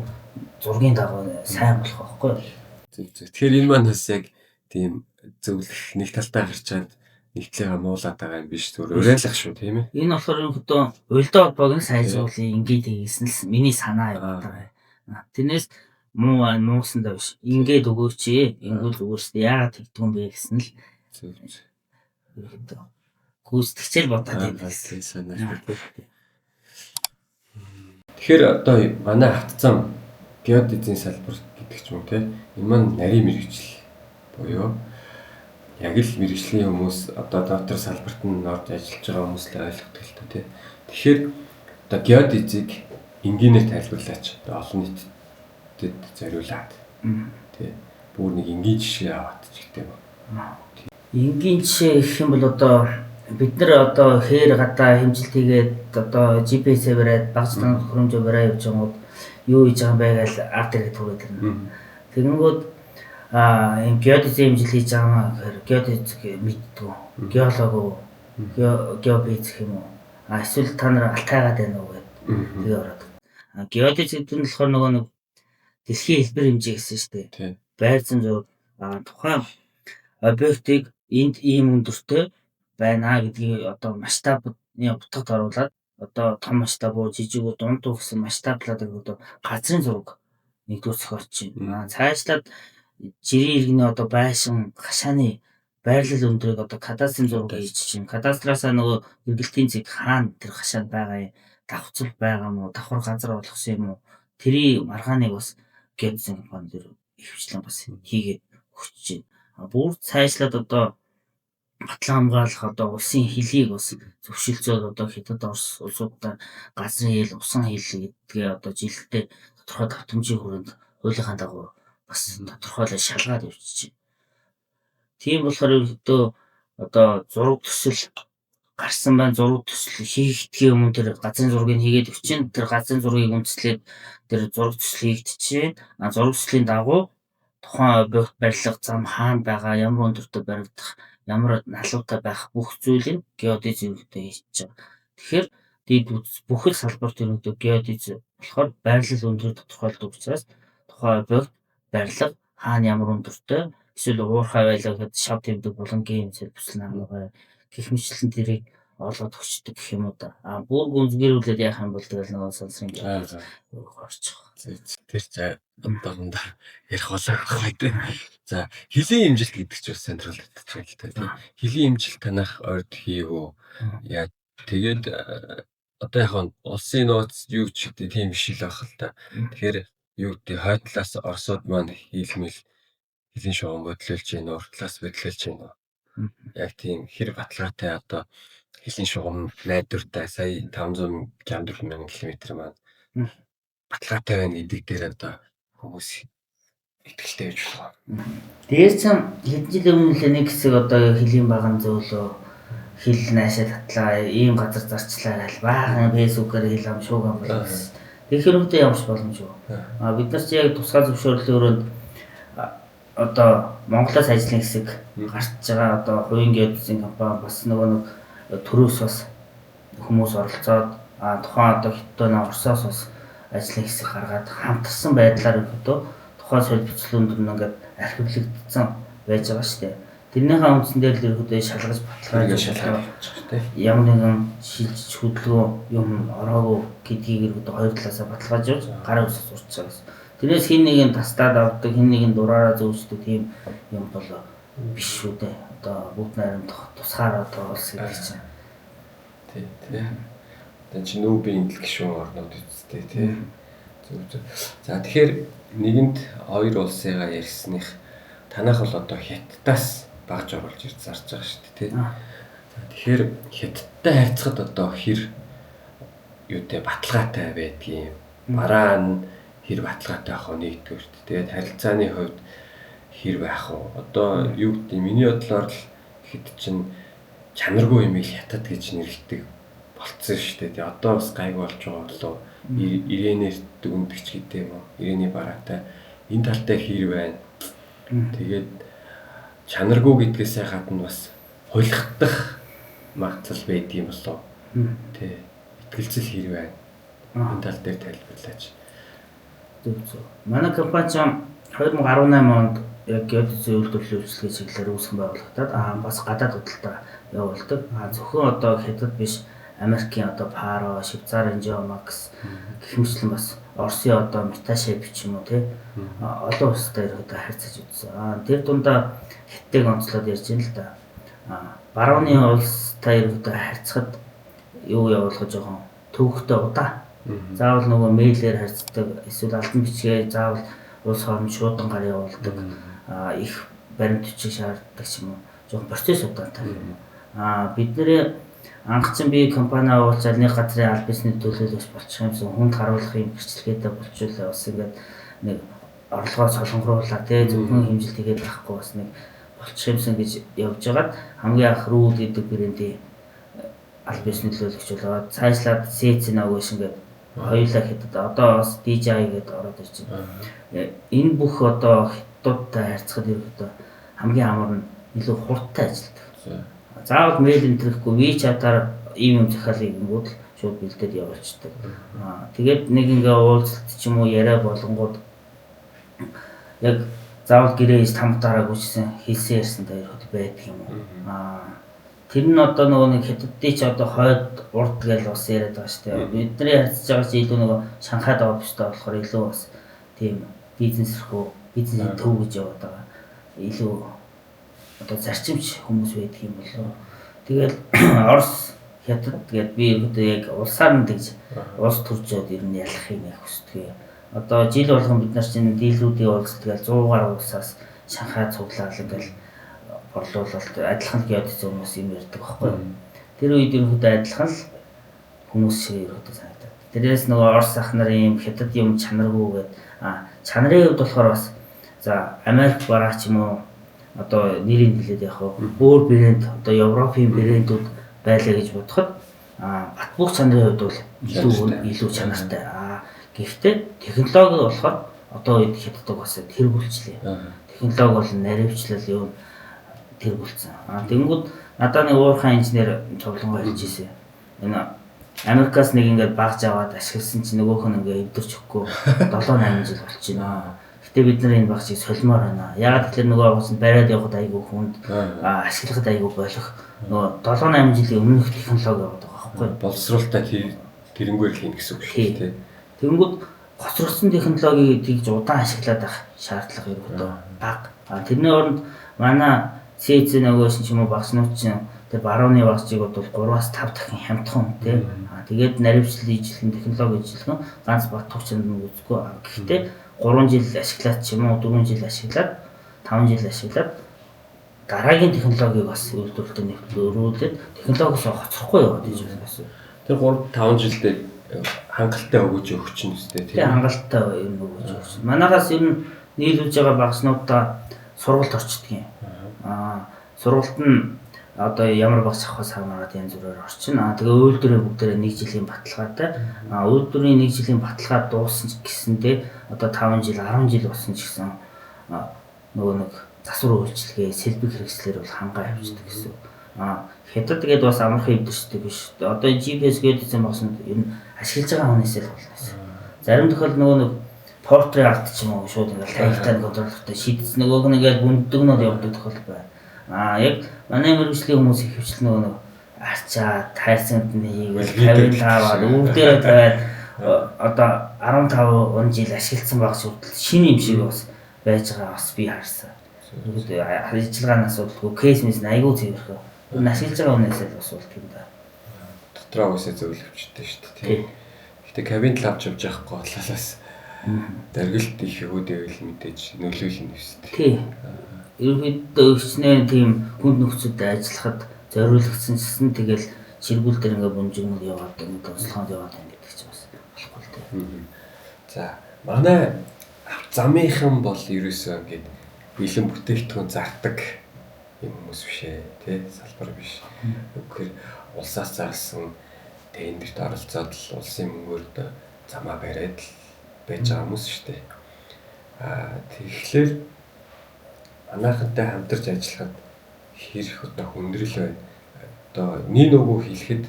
зургийн дагуу сайн болох байхгүй юу? Тэгэхээр энэ маань бас яг тийм зөвлөх нэг талтай гарчаад нэгтлээ муулаад байгаа юм биш зүгээр уриалах шүү тийм ээ. Энэ болохоор ерөнхийдөө уялдаа холбоог нь сайжруулах ингээд хийсэн л миний санаа яваад байгаа. Тэрнээс муусандаа биш. Ингээд өгөөч. Ингүүл зүгээрсээ яагаад тэгдэг юм бэ гэсэн л ерөнхийдөө гүйцэтгэгчэл бодоод байна. Тэгэхээр одоо манай хатцам геодезийн салбар гэдэг ч юм уу тийм энэ маань нарийн мэргэжил буюу яг л мэргэжлийн хүмүүс одоо доктор салбарт нь орж ажиллаж байгаа хүмүүс л ойлгодог л та тийм. Тэгэхээр одоо геодезийг энгийнээр тайлбарлаач. Одоо олон нийтэд зориулаад тийм бүр нэг энгийн жишээ аваад ч гэдэг юм. Энгийн жишээ гэх юм бол одоо бид нар одоо хээр гадаа хэмжилт хийгээд одоо GPS-ээр бариад багц танах хөрөмжөөр бариад явж байгууд юу хийж байгаа юм бэ гэж арт ирээд түрээд ирнэ. Тэгэнгүүт энэ геодезийн хэмжил хийж байгаа гэхээр геодезийг мэддэг. Геолог геофизик юм уу? Эсвэл та нар алтайгаад байна уу гэдэг. Тэгээ ороод. Геодез гэдэг нь болохоор нөгөө нэг дэлхийн хэлбэр хэмжээ гэсэн шүү дээ. Байр зам зураг тухайн объектыг энд ийм өндөртэй байна гэдгийг одоо масштабны утгад оруулаад одоо том масштаб уу жижиг уу дунд уу гэсэн масштаблаад одоо газрын зураг нэгдүгээр зохиолч байна. Цаашлаад жирийн иргэний одоо байшин хашааны байрлал өндрийг одоо кадастрын зураг хийж чинь. Кадастраасаа нөгөө эргэлтийн зэг хаана тэр хашаанд байгаа юм, давхцал байгаа мó, давхар газар болгосон юм уу? Тэрийн маргааныг бас геодезийн компани дээр ихвчлэн бас хийгээд өгч байна. Бүр цаашлаад одоо батлан хамгаалах одоо улсын хөлийг бас зөвшөлдсөд одоо хятад Орос улсуудаа газрын хил, усан хил гэдгээ одоо жилдээ тодорхой давтамжийн хүрээнд хуулийнхаа дагуу бас тодорхойлож шалгаад явчихж байна. Тийм болохоор өөртөө одоо зураг төсөл гарсан байна. Зураг төсөл хийгдэхийн өмнө тэр газрын зургийг хийгээд өгчин. Тэр газрын зургийг үндэслээд тэр зураг төсөл хийгдчихээн. Зураг төслийн дагуу тухайн объект барилга зам хаана байгаа, ямар өндөртөө баригдах, ямар налуутай байх бүх зүйлийг геодез зөвлөлтөд хийж байгаа. Тэгэхээр дээд бүхэл салбарт ерөнхийдөө геодез болохоор байрлал өндрийг тодорхойлдог учраас тухайн объект барилга хаана ямар өндөртөө эсвэл уурхай байлаа гэхэд шав тэмдэг булангийн зээл бүсэл намгаа гэх мэтлэн тэрийг олгоод өгчдөг гэх юм уу да. Бүр гүнзгийрүүлээд яах юм бол тэгэл нөгөө сонсрын орж байгаа. Тэр за одоогондоо ярих болоо тий. За хилийн имжилт гэдэг чинь бас сонирхолтой байна л та. Хилийн имжилт танах орд хийв. Яа тэгээд одоо яг улсын нууц юу ч гэдэг тийм биш л байх л та. Тэгэхээр юу гэдэг хойдлаас Оросууд маань хийлмэл хилийн шугам бодлуулж гин уртлаас бодлуулж гин. Яг тийм хэр баталгаатай одоо хилийн шугам найдвартай сая 564 мянган км маань баталгаатай байна гэдэг дээр одоо хүмүүс итгэлтэй байж байна. Дээр цам хэдэн жилийн өмнө л нэг хэсэг одоо хилийн баган зөөлөө хил наашаа татлаа ийм газар зарчлаа гэл баахан фэйсбүүкээр хил ам шууган болов. Тэгэх хэрэгтэй ямарч боломжгүй. Бид нар ч яг тусгай зөвшөөрлөлийн өрөөнд одоо Монголоос ажлын хэсэг гарч байгаа одоо хувийн геодезийн компани бас нөгөө нэг төрөөс бас хүмүүс оролцоод тухайн одоо Хятад Оросоос бас ажлын хэсэг гаргаад хамтарсан байдлаар өгдөө тухайн солилцол өндөр нь ингээд архивлагдсан байж байгаа шүү дээ. Тэрнийхээ үндсэн дээр л ерөөдөө шалгаж баталгааж ямар нэгэн шилжиж хөдөлгөөн юм ороогүй гэдгийг ерөөдөө хоёр талаасаа баталгааж явж гараа үсэж сурч байгаа гэсэн. Тэрнээс хин нэгэн тастаад авдаг, хин нэгэн дураараа зөвшөлдөг тийм юм бол биш шүү дээ. Одоо бүгд найрамдах тусгаараа тоолс гэдэг чинь. Тий. Тэн чи нүүбийн гişүүн орнууд үсттэй тий. Зөв. За тэгэхээр нэгэнд хоёр улсыгаа ярьсных танах бол одоо Хятадаас багж оруулж ирж зарж байгаа шүү дээ тий. Тэгэхээр Хятадтай харьцахад одоо хэр юутэй баталгаатай байдгийг бараа нь хэр баталгаатай байх вэ нэгдүгээр. Тэгээд харилцааны хувьд хэр байх вэ? Одоо юу гэдэг миний бодлоор л хэд чинь чанаргүй юм ил Хятад гэж нэрлэдэг болцсон шүү дээ. Одоо бас гайг болж байгаа болов. Ирээнээр дүгндэг ч гэдэг юм уу? Ирээний бараатай энэ талтай хэр байна? Тэгээд чанаргүй гэдгээсээ гадна бас хулигдах магадлал байдаг юм болов. Тэ. Итгэлцэл хэр байна? Энэ тал дээр тайлбарлаач. Зөв. Манай компани ч 2018 онд яг геодезийн үйлдвэрлэлийн үйлчлэгээ чиглэлээр үүсгэн байгуулагдаад бас гадаад худалдаа явуулдаг. Зөвхөн одоо Хятад биш Америкийн одоо Паро, Швейцарын Geomax гэх мэтлэн бас Оросын одоо Меташеп ч юм уу тий олон улстай ерөөдөө харьцаж үзсэн. Тэр дундаа Хятадыг онцлоод ярьж байна л да. Барууны улстай ерөөдөө харьцахад юу явуулах жоохон төвөгтэй удаа. Заавал нөгөө мэйлээр харьцдаг, эсвэл албан бичгээ заавал улс хооронд шуудан гар явуулдаг, их баримт бичиг шаарддаг юм уу. Жоохон процесс удаатай. Бидний анх чинь би компани авуулчаад нэг газрын аль бизнесний төлөөлөгч болчих юмсан хүнд харуулах юм бичлэгээтэй болчихлоо. Бас ингээд нэг орлогоо солонгоруулаа тий зөвхөн хэмжилт хийгээд байхгүй бас нэг болчих юмсан гэж явж байгаад хамгийн анх руу гэдэг брендийн аль бизнесний төлөөлөгч болоод цаашлаад Сэц Innovation гэдэг хоёулаа Хятад одоо бас DJI гэдэг ороод ирж байна. Энэ бүх одоо Хятадтай харьцахад ерөөдөө хамгийн амар нь илүү хурдтай ажилдаг. Заавал мэйл энтерхгүй WeChat-аар ийм захиалгыг ингүүд шууд бэлдээд явуулчихдаг. Тэгээд нэг ингээ уулзалт ч юм уу яриа болонгууд яг заавал гэрээ хийж там дараагүй гэсэн хэлсэн ярьсан дээр байдаг юм уу. Тэр нь одоо нөгөө нэг хятадын ч одоо хойд урд гэж бас яриад байгаа шүү дээ. Бидний харьцаж байгаа чинь илүү нөгөө Шанхайд офстой болохоор илүү бас тийм бизнесийн төв гэж яваад байгаа. Илүү одоо зарчимч хүмүүс байдаг юм болоо. Тэгэл Орос Хятад гэдэг би өөртөө яг улсаар нь тэгж улс төржөөд ер нь ялахыг хүсдэг. Одоо жил болгон бид нар чинь дийлүүдийн уулзалт гэж 100 гаруй улсаас Шанхай цуглаал ингээл борлуулалт адилхан геодиз хүмүүс юм ярьдаг байхгүй. Тэр үед ерөнхийдөө адилхан л хүмүүс шиг ерөнхийдөө санагдаад. Тэрээс нөгөө Орос ах нарын юм Хятад юм чанаргүй гэдэг. Чанарын хувьд болохоор бас за Америк бараа ч юм уу одоо нэрийг хэлээд яг өөр брэнд одоо Европын брэндүүд байлаа гэж бодоход Батбуух чанарын хувьд бол илүү чанартай. Гэхдээ технологи болохоор одоо үед Хятадд бас тэргүүлчлээ. Технологи бол наривчлал юм тэргүүлсэн. Тэгэнгүүт надад нэг уурхайн инженер цуглангой хэлж ирсэн. Энэ Америкаас нэг ингээд багж аваад ашигласан чинь нөгөөх нь ингээд эвдэрч өгөхгүй 7-8 жил болчихно. Гэтэ бид нар энэ багцыг солимоор байна. Ягаад гэвэл нөгөө агуулсан бариад явахад айгүй хүнд ашиглахад айгүй болох нөгөө 7-8 жилийн өмнөх технологи яваад байгаа байхгүй. Боловсруулалтаа тэрнгүүр хийн гэсэн үг шүү дээ. Тэгэнгүүт хоцрогдсон технологиг тэгж удаан ашиглаад авах шаардлага ерөөдөө бага. Тэрний оронд манай ЦЦ нөгөөс ч юм уу багснууд чинь тэр барууны багцыг бол 3-5 дахин хямдхан тий. Тэгээд наривчлал ижилхэн технологи ижилхэн ганц Батбуух чанд нь үзгүй. Гэхдээ 3 жил ашиглаад ч юм уу 4 жил ашиглаад 5 жил ашиглаад дараагийн технологиг бас үйлдвэрлэлд нэвтрүүлээд технологиос хоцрохгүй яваад гэж байна. Тэр 3-5 жилдээ хангалттай өгөөж өгч чинь үстэй тийм хангалттай юм өгөөж өгч. Манайхаас ер нь нийлүүлж байгаа багснуудаа сургалт орчдөг юм. Сургалт нь одоо ямар багш авахаас хамаарат янз бүрээр орчин. Тэгээ үйлдвэрээ бүгдээрээ 1 жилийн баталгаатай. Үйлдвэрийн 1 жилийн баталгаа дууссан гэсэндээ одоо 5 жил 10 жил болсон ч гэсэн нөгөө нэг засвар үйлчилгээ, сэлбэг хэрэгслэр бол хангаа явждаг гэсэн. Хятад тэгээд бас амархан эвдэрчдэг биш. Одоо GPS гэдсэн багсанд ер нь ашиглаж байгаа хүнээсээ л болно гэсэн. Зарим тохиолдолд нөгөө нэг портрет арт ч юм уу шууд ингээл таягтай контролертэй шийдсэн нөгөөг нь ингээл бүндгнод явдаг тохиолдол байна. Яг манай мэргэжлийн хүмүүс их хвчлэн нөгөө арчаа тайрсанд нь хийгээл 55 аваад өвдөрөө тавиад одоо 15 жил ашигласан баг шүтэл шинэ юм шиг бас байж байгаа бас би харсан. Ажиллагааны асуудалгүй кейс мэс айгүй цэвэрхэ. Ашиглаж байгаа хүнээс л бас болт юм да. Дотроо үсээ зөвлөвчтэй шүү дээ. Гэтэ кабин лавч явж явахгүй болоос даргилт их өгөөдөө мэдээж нөлөөлнө өстэй. Тий. Ерөнхийдөө өвчнээ тийм хүнд нөхцөлд ажиллахад зориулагдсан гэсэн тэгэл ширгүүл дээр ингээ бунжигнууд яваад ингээ тусалханд яваад байна гэдэг чинь бас болохгүй л дээ. За манай замынхан бол ерөөсөө ингээд бэлэн бүтээгдэхүүн зардаг юм хүмүүс биш ээ тий салбар биш. Үгээр улсаас зарсан тендерт оролцоод л улсын мөнгөөр замаа бариад л байж байгаа хүмүүс шүү дээ. Тэгэхээр манайхантай хамтарч ажиллахад хэрэг одоо хүндрэл байна. Одоо нэг нөгөө хэлэхэд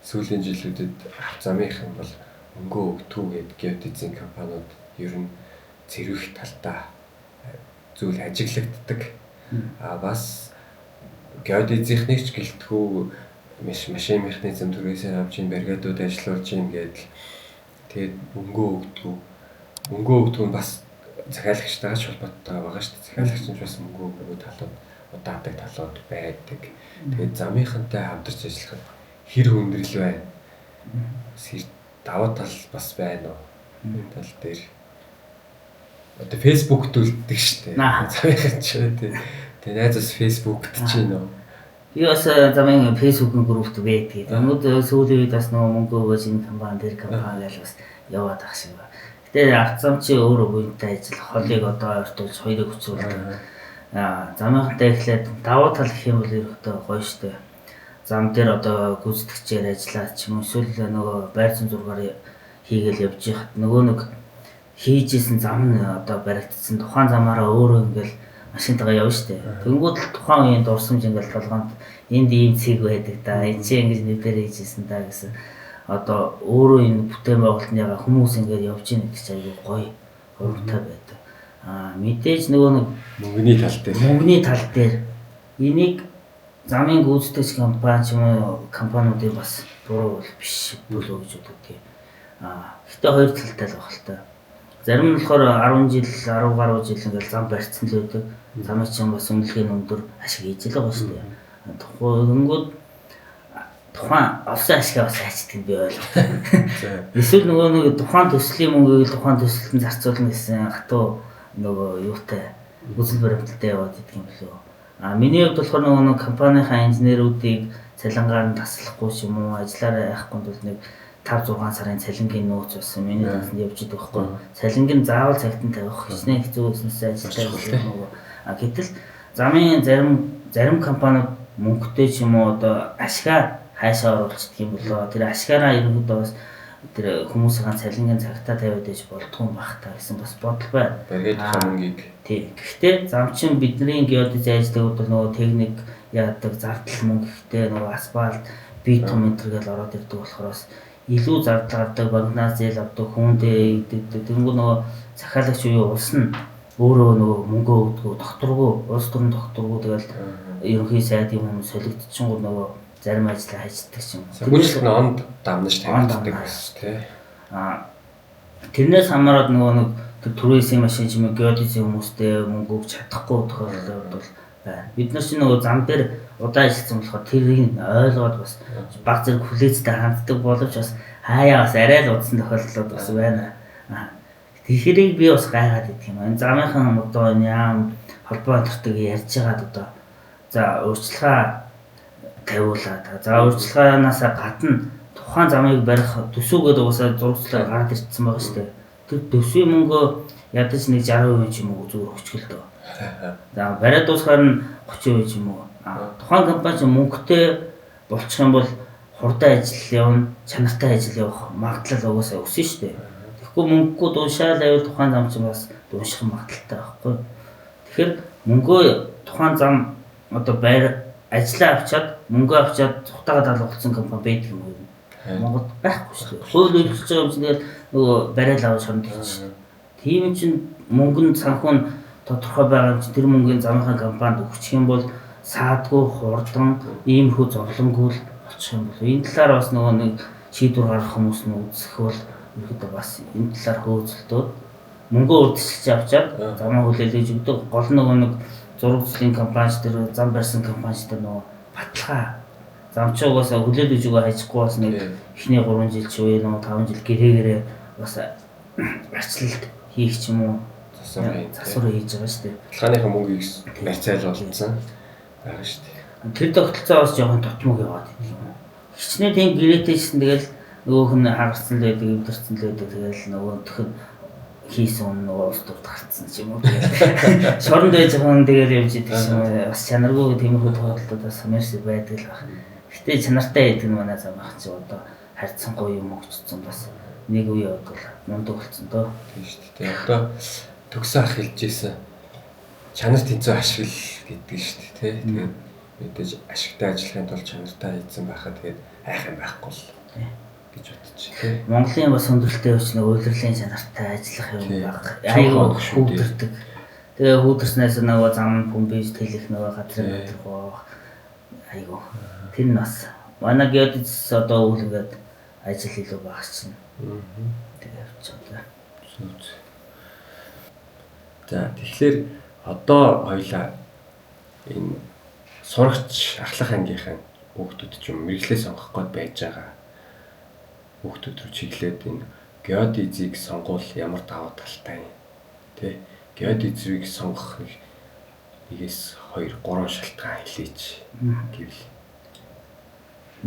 сүүлийн жилүүдэд замынхан бол мөнгө өгдөг гэдэг геодизийн компаниуд ер нь зэрэг талдаа зүйл ажиглагддаг. Бас геодизийнхныг ч гэлтгүү машин механизм түрээсээ авч ин бригадууд ажиллуулж ин гэдэл тэгээд мөнгө өгдөг нь бас захиалагчтайгаа ч холбоотой байгаа шүү дээ. Захиалагч нь бас мөнгө өгөх талууд удаадаг талууд байдаг. Тэгээд замынхантай хамтарч ажиллахад хэр хүндрэл байна. Даваа тал бас байна уу? Энэ тал дээр одоо фэйсбүүкт үлддэг шүү дээ. Замынхан ч тийм. Тэгээд найзаас фэйсбүүкт ч юм уу. Би бас замын фэйсбүүкийн группт байдаг. Өнөөдөр сүүлийн үед бас нөгөө мөнгө өгөөж энэ компани дээр компани гэж бас яваад ах шиг байна. Гэтэ авцам чи өөрөө буянтай ажил холыг одоо ойртуулж хоёрыг хүчрүүлдэг. Замынхантай эхлээд давуу тал гэх юм бол ерөөхдөө гоё штэ. Зам дээр одоо гүйцэтгэгчээр ажиллаад ч юм эсвэл нөгөө байр зам зургаар хийгээл явж яхад нөгөө нэг хийжсэн зам нь одоо баригдсан тухайн замаараа өөрөө ингээл машинтайгаа явна штэ. Тэнгүүд л тухайн үеийн дурсамж ингээл толгоонд энд ийм цэг байдаг да. Энд чи ингэж нэвээр хийжсэн да гэсэн. Одоо өөрөө энэ бүтээн байгуулалтныгаа хүмүүс ингээд явж ийн гэдэг чинь аягүй гоё урагтай байдаг. Мэдээж нөгөө нэг мөнгөний тал дээр энийг замын гүйцэтгэгч компани ч юм уу компаниудын бас буруу бол биш болов гэж боддог. Гэхдээ хоёр талтай л баг л та. Зарим нь болохоор 10 жил, 10 гаруй жил ингээл зам барьцсан л байдаг. Замын чинь бас үнэлгээ өндөр ашиг хийж л байгаа шүү дээ. Тухайн олсон ашигаа бас хайчдаг би ойлгоо. Эсвэл нөгөө тухайн төслийн мөнгөийг тухайн төсөлтөнд зарцуулна гэсэн хатуу нөгөө юутай үзэл баримталтай яваад идэх юм болов. Миний хувьд болохоор нөгөө компанийнхаа инженеруудыг цалингаар нь таслахгүй ч юм уу ажиллаараа яахгүй тул нэг 5-6 сарын цалингийн нууц болсон миний тасанд явж идэх байхгүй. Цалингийн заавал цагтан тавих хичнээн хэцүү өснөөс ажиллаж байгаа. Гэтэл замын зарим компаниуд мөнгөтэй ч юм уу одоо ашгаа хайшаа оруулцдаг юм болоо. Тэр ашгаараа ерөнхийдөө бас тэр хүмүүсийн цалингийн цагтаа тавиад иж болдгоо юм бах та гэсэн бас бодол байна. Баргээд хамонгийг. Тий. Гэхдээ замчин бидний геодез ажилладаг бол нөгөө техник яадаг зардал мөнгө ихтэй нөгөө асфальт битум энтер гэж ороод ирдэг болохоор бас илүү зардал гардаг банкнаас зээл авдаг хүндээ идэгдэг. Тэнгүү нөгөө захиалагч уу улс нь өөрөө нөгөө мөнгөө өгдөг докторгүй улс төрийн докторгүй тэгэл ерөнхий сайдын хүмүүс солигдчихгоо нөгөө зарим ажлаа хайчдаг юм. Санхүүжилт нь онд давнаж тавьдаг бас тий. Тэрнээс хамаарат нөгөө тэр түрээсийн машин ч юм уу геодезийн хүмүүстэй мөнгө өгч чадахгүй тохиолдол бол байна. Бид нар чинь нөгөө зам дээр удаан ажилласан болохоор тэрийг ойлгоод бас баг зэрэг хүлээцтэй ханддаг боловч бас хаяа бас арай л удсан тохиолдол бас байна. Тэгэхээр би бас гайхаад идэх юм. Энэ замынхан одоо энэ яам холбоо онцлог ярьж байгаад одоо за өөрчлөлгаа тавиулаад. За өөрчлөлгаанаас гадна тухайн замыг барих төсөөгөө уусаа зурагчлаар гараад ирсэн байгаа шүү дээ. Тэр төсвийн мөнгөө ядаж нэг 60% ч юм уу зүгээр өгчгөл дөө. За бариад дуусгаар нь 30% ч юм уу. Тухайн компани мөнгөтэй болчих юм бол хурдан ажил явна, чанартай ажил явах магадлал угаасаа өссөн шүү дээ. Тэгэхгүй мөнгөгүй дуушаал авал тухайн зам чинь бас дууших магадaltaй байхгүй. Тэгэхээр мөнгөө тухайн зам одоо байр ажиллаа авчаад мөнгө авчаад цухтагаад алгуулсан компани байдаг юм уу? Монгол байхгүй шүү дээ. Хууль үйлчлэж байгаа юм чинь тэгэл нөгөө барайл аваад шоронд ирчих. Тийм чинь мөнгө нь санхүү нь тодорхой байгаа юм чинь тэр мөнгөний замынхаа компанид өгчих юм бол саадгүй хурдан иймэрхүү зовлонгүй болчих юм бол энэ талаар бас нөгөө нэг шийдвэр гаргах хүмүүс нь үзэх бол ерөөдөө бас энэ талаар хөөцөлтөө мөнгө урдчилж авчаад замаа хүлээлгэж өгдөг. Гол нөгөө нэг зурагчлалын компанич дээр зам барьсан компанич дээр нөгөө баталгаа замчуугаас хүлээлгэж өгөө хайчихгүй бас нэг эхний 3 жил ч үе нөгөө 5 жил гэрээ бас арчлалт хийх ч юм уу засвар хийж байгаа шүү дээ. Баталгааныхаа мөнгийг барьцаалуулсан байгаа шүү дээ. Тэр тогтолцоо бас жоохон тотмог яваад идэв юм. Хичнээн тийм гэрээтэйсэн тэгэл нөгөөх нь хагарсан л байдаг, өвдөрсөн л байдаг. Тэгэл нөгөө төхөн хийсэн нөгөө ус дурд гарцсан ч юм уу. Шоронд байж байгаа нь тэгэл явж идэг юм. Бас чанаргүй тиймэрхүү тохиолдлууд бас мерси байдаг л байна. Гэтэ чанартай гэдэг нь манай зам ах чи одоо харьцсан гоё юм өгчсөн бас нэг үе бодвол мундаг болсон доо. Тийм шүү дээ. Одоо төгсөө ах хэлжсэн чанар тэнцүү ашигл гэдэг шүү дээ тий. Тэгээд мэдээж ашигтай ажиллахын тулд чанартай хийсэн байхад тэгээд айх юм байхгүй л гэж бодож тий. Монголын бас өндөрлөлтөй өчнө үйлрлийн чанартай ажиллах юм баг. Айгуу хүүдэрдэг. Тэгээ хүүдэрснээс нөгөө зам бомбиж тэлэх нөгөө газрын бодлого айгуу. Тэр нь бас манай геодез одоо үүлгээд ажил илүү багч чинь. Тэгээ явчихлаа. За тэгэхээр одоо хоёлаа энэ сурагч ахлах ангийнхаа хүүхдүүд ч юм мэрэгчлээ сонгох гээд байж байгаа хүүхдүүд рүү чиглээд энэ геодезийг сонгуул ямар даваа талтай юм тий геодезийг сонгох нэгээс 2 3 шалтгаан хэлээч гэвэл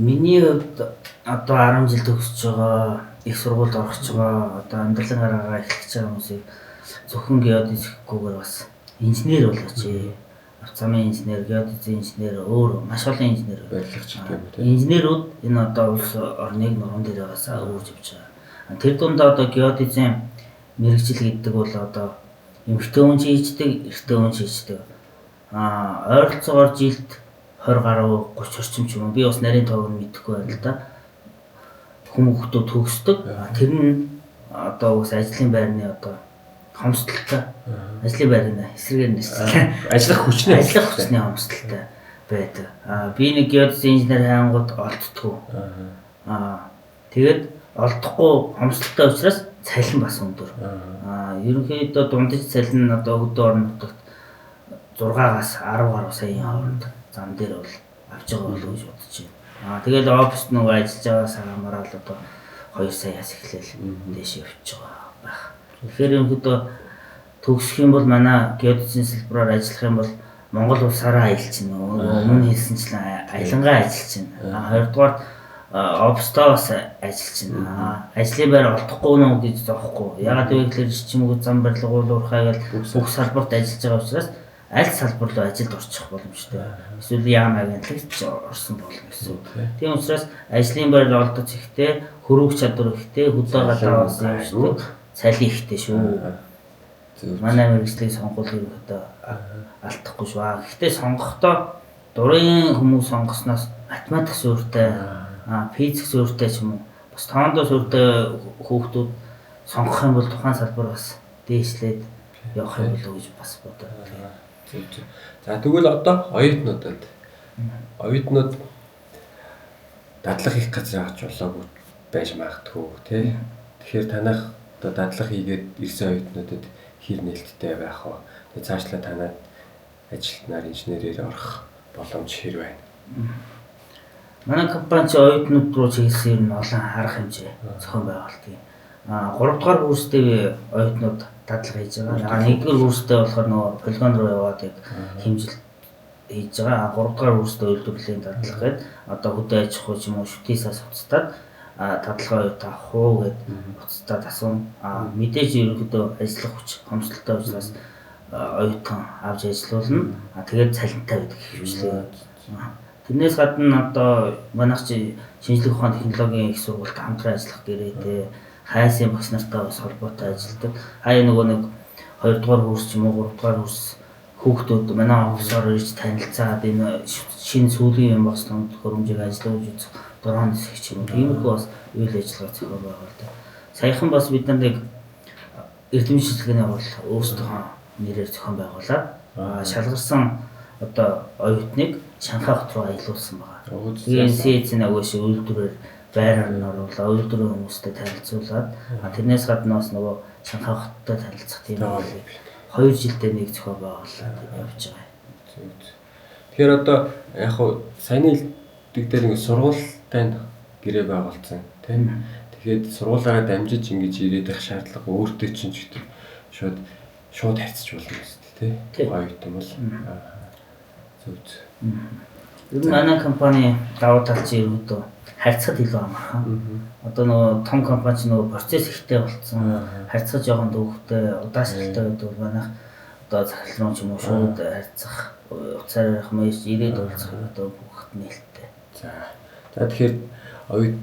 миний хувьд одоо 10 жил төгсөж байгаа их сургуульд орох гэж байгаа одоо амьдралын гараагаа эхлэж байгаа хүмүүсийг зөвхөн геодезикгүйгээр бас инженер болооч. Автомобилийн инженер, геодезийн инженер, өөр маш олон инженер барилгач гэдэг юм тий. Инженерүүд энэ одоо улс орныг нуруунд дээр байгаасаа өөрж явж байгаа. Тэр дундаа одоо геодезийн мэрэгжил гэдэг бол одоо эмэгтэй хүн хийждэг, эрэгтэй хүн хийждэг. Ойролцоогоор жилд 20 гаруй 30 орчим ч юм уу. Би бас нарийн тоог нь мэдэхгүй байна л да. Хүмүүстүүд төгсдөг. Тэр нь одоо бас ажлын байрны одоо хомсдолтой ажлын байрны эсрэгээр нэрсэн. Ажиллах хүчний хомсдолтой. байдаг. Би нэг геодезийн инженер хайнгууд олддгоо. Тэгээд олдохгүй хомсдолтой учраас цалин бас өндөр. Ерөнхийдөө дундаж цалин нь одоо өдөө орон нутагт 6-аас 10 гаруй саяын хооронд зам дээр бол авч байгаа болов уу гэж бодож байна. Тэгээд оффист нөгөө ажиллаж байгаа сарамаараа л одоо 2 саяас эхлээл дээш явж байгаа байх. Тэгэхээр ерөнхийдөө төгсөх юм бол манай геодезийн салбараар ажиллах юм бол Монгол улсаараа аялж байна. Өмнө хэлсэнчлэн аялангаа ажиллаж байна. Хоёрдугаар оффистоо бас ажиллаж байна. Ажлын байр олдохгүй нөө гэж зоохгүй. Ягаад гэвэл чимэг зам барилга уурхай гэл бүх салбарт ажиллаж байгаа учраас аль салбар руу ажилд орчих боломжтой. Эсвэл яам агентлагт орсон болно гэсэн. Тийм учраас ажлын байр олдож ихтэй, хөрвөх чадвар ихтэй, хөдөө гадаа бас явдаг, цалин ихтэй шүү. Манай мэргэжлийн сонгуулийн одоо алдахгүй шүү. Гэхдээ сонгохдоо дурын хүмүүс сонгосноос математик суурьтай, физик суурьтай ч юм уу бас тоондоо суурьтай хүүхдүүд сонгох юм бол тухайн салбар бас дээшлээд явах юм болов уу гэж бас бодоод байна. За тэгвэл одоо оюутнууд дадлага хийх газар авч болоогүй байж магадгүй тий. Тэгэхээр танах одоо дадлага хийгээд ирсэн оюутнуудад хэр нээлттэй байх вэ? Тэгээ цаашлаа танаад ажилтнаар инженерээр орох боломж хэр байна? Манай компани ч оюутнууд руу чиглэсэн юм олон арга хэмжээ зохион байгуулдаг. 3 дугаар курстэй оюутнууд дадлага хийж байгаа. 1-р курстэй болохоор нөгөө полигон руу яваад яг хэмжилт хийж байгаа. 3 дугаар курстэй үйлдвэрлэлийн дадлага гээд одоо хөдөө аж ахуй ч юм уу шүтээсээс уцтаад дадлага оюут авах уу гэд уцтаад асуун. Мэдээж ерөнхийдөө ажиллах хүч хомсдолтой учраас оюутан авч ажиллуулна. Тэгээд цалинтай байдаг хэмжлээ. Тэрнээс гадна одоо манайх чи шинжлэх ухааны технологийн их сургуульд хамтран ажиллах гэрээтэй хайсын багш нартай бас холбоотой ажилладаг. Хаяа нөгөө нэг 2 дугаар курс ч юм уу 3 дугаар курс хүүхдүүд манай офисоор ирж танилцаад энэ шинэ сүүлийн юм бас хөрөмжийг ажиллуулж үзэх дөрөв хэсэг ч юм уу. Иймэрхүү бас үйл ажиллагаа зохион байгуулдаг. Саяхан бас бид нар нэг эрдэмтэн шилжлэгээний бол өөрсдөө нэрээр зохион байгуулад шалгарсан одоо оюутныг Шанхай хот руу аялуулсан байгаа. ЕНС-ийн агууш үйлдвэрээр байраар нь оруулаад үйлдвэрийн хүмүүстэй танилцуулаад тэрнээс гадна бас нөгөө Шанхай хоттой танилцах тийм байлыг 2 жилдээ нэг зохион байгуулаад явж байгаа. Тэгэхээр одоо яг хуу саяны хэлдэг дээр ингэ сургуультай гэрээ байгуулсан тийм. Тэгэхээр сургуулаараа дамжиж ингэж ирээд байх шаардлага өөртөө чинь ч гэдэг шууд харьцаж болно гэсэн тийм. Оюутан бол зөв. Ер нь манай компани давуу тал чи ерөөдөө харьцахад илүү амархан. Одоо нөгөө том компани ч нөгөө процесс ихтэй болцсон. Харьцах жоохон дүүхтэй, удаашралтай байдаг бол манайх одоо захирал руу ч юм уу шууд харьцах, уцаар ярих мэж ирээд уулзах одоо бүгд нээлттэй. За тэгэхээр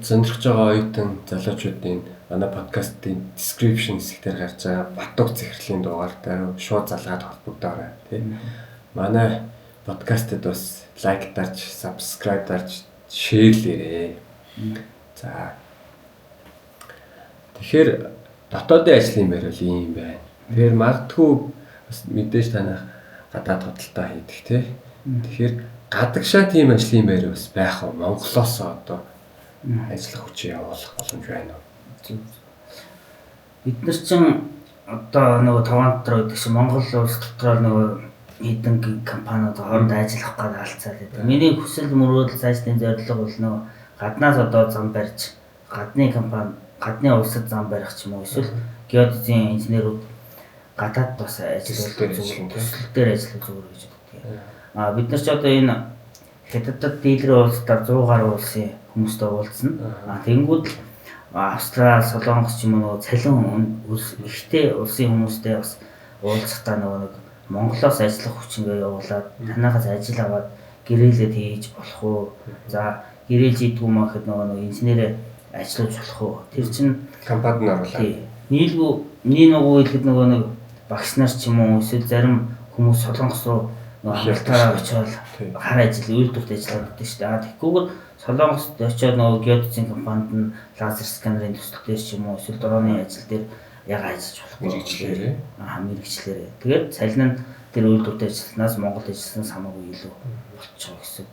сонирхож байгаа оюутан залуучуудын манай подкастын description хэсгээр гарч байгаа Батуг захирлын дугаартай шууд залгаад холбогдоорой тийм. Манай подкастэд бас лайк дарж, subscribe дарж, шеэрлээрэй. За. Тэгэхээр дотоодын ажлын байр бол ийм байна. Тэгэхээр магадгүй бас мэдээж танах гадаад худалдаа хийдэг тий. Тэгэхээр гадагшаа тийм ажлын байр бас байх уу? Монголоос одоо ажиллах хүчээ явуулах боломж байна уу? Бид нар чинь одоо нөгөө таван дотор гэдэг чинь Монгол улс дотор нөгөө хэдэн компаниуд хооронд ажиллах гээд алцаад байдаг. Миний хүсэл мөрөөдөл цаашдын зорилго бол нөгөө гаднаас одоо зам барьж гадны компани, гадны улсад зам барих ч юм уу эсвэл геодезийн инженерүүд гадаад бас ажиллах зүгээр төсөл дээр ажиллах зүгээр гэж боддог. Бид нар ч одоо энэ хятадд дийлрийн улсаар 100 гаруй улсын хүмүүстэй уулзна. Тэнгүүд Австрали, Солонгос ч юм уу нөгөө цалин ихтэй улсын хүмүүстэй бас уулзахдаа нөгөө нэг Монголоос ажиллах хүчингээ явуулаад танахаас ажил аваад гэрээлээд хийж болох уу? За гэрээлж идэггүй мэхэд нөгөө инженерээ ажиллаж болох уу? Тэр чинь компанид нь оруулаад. Нийл нөгөө хэлэхэд нөгөө нэг багш нар ч юм уу эсвэл зарим хүмүүс Солонгос руу нөгөө хялтаараа очиод хар ажил үйлдвэрт ажиллаад байдаг шүү дээ. Тэгэхгүйгээр Солонгост очиод нөгөө геодезийн компанид нь лазер сканерын төсөл дээр ч юм уу эсвэл дроны ажил дээр яга ажиллаж болохгүй. Мэргэжлээрээ. Мэргэжлээрээ. Тэгээд цалин нь тэр үйлдвэрт ажилласнаас Монголд ажилласнаас хамаагүй илүү болчихоо гэсэн.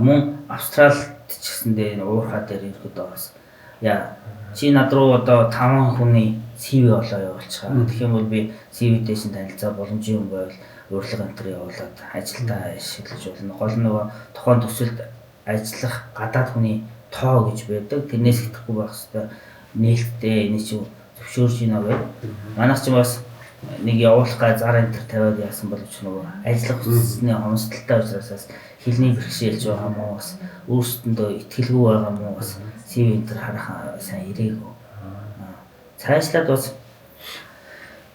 Мөн Австралид ч гэсэндээ энэ уурхаа дээр ирэхэд бас яа чи над руу одоо 5 хүний CV болоо явуулчихаа. Тэгэх юм бол би CV дэшин танилцаа боломжийн юм байвал урилга энтер явуулаад ажилдаа шилжиж болно. Гол нөгөө тухайн төсөлд ажиллах гадаад хүний тоо гэж байдаг. Тэрнээс итгэхгүй байх хэвээр нээлттэй энэ чинь зөвшөөрж ийна гэв. Манайх ч бас нэг явуулах зар энтер тавиад яасан боловч нөгөө ажиллах хүчний хомсдолтой учраас хэлний бэрхшээлж байгаа мó бас өөрсдөндөө итгэлгүй байгаа мó бас CV энтер харах сайн ирээгүй. Цаашлаад бас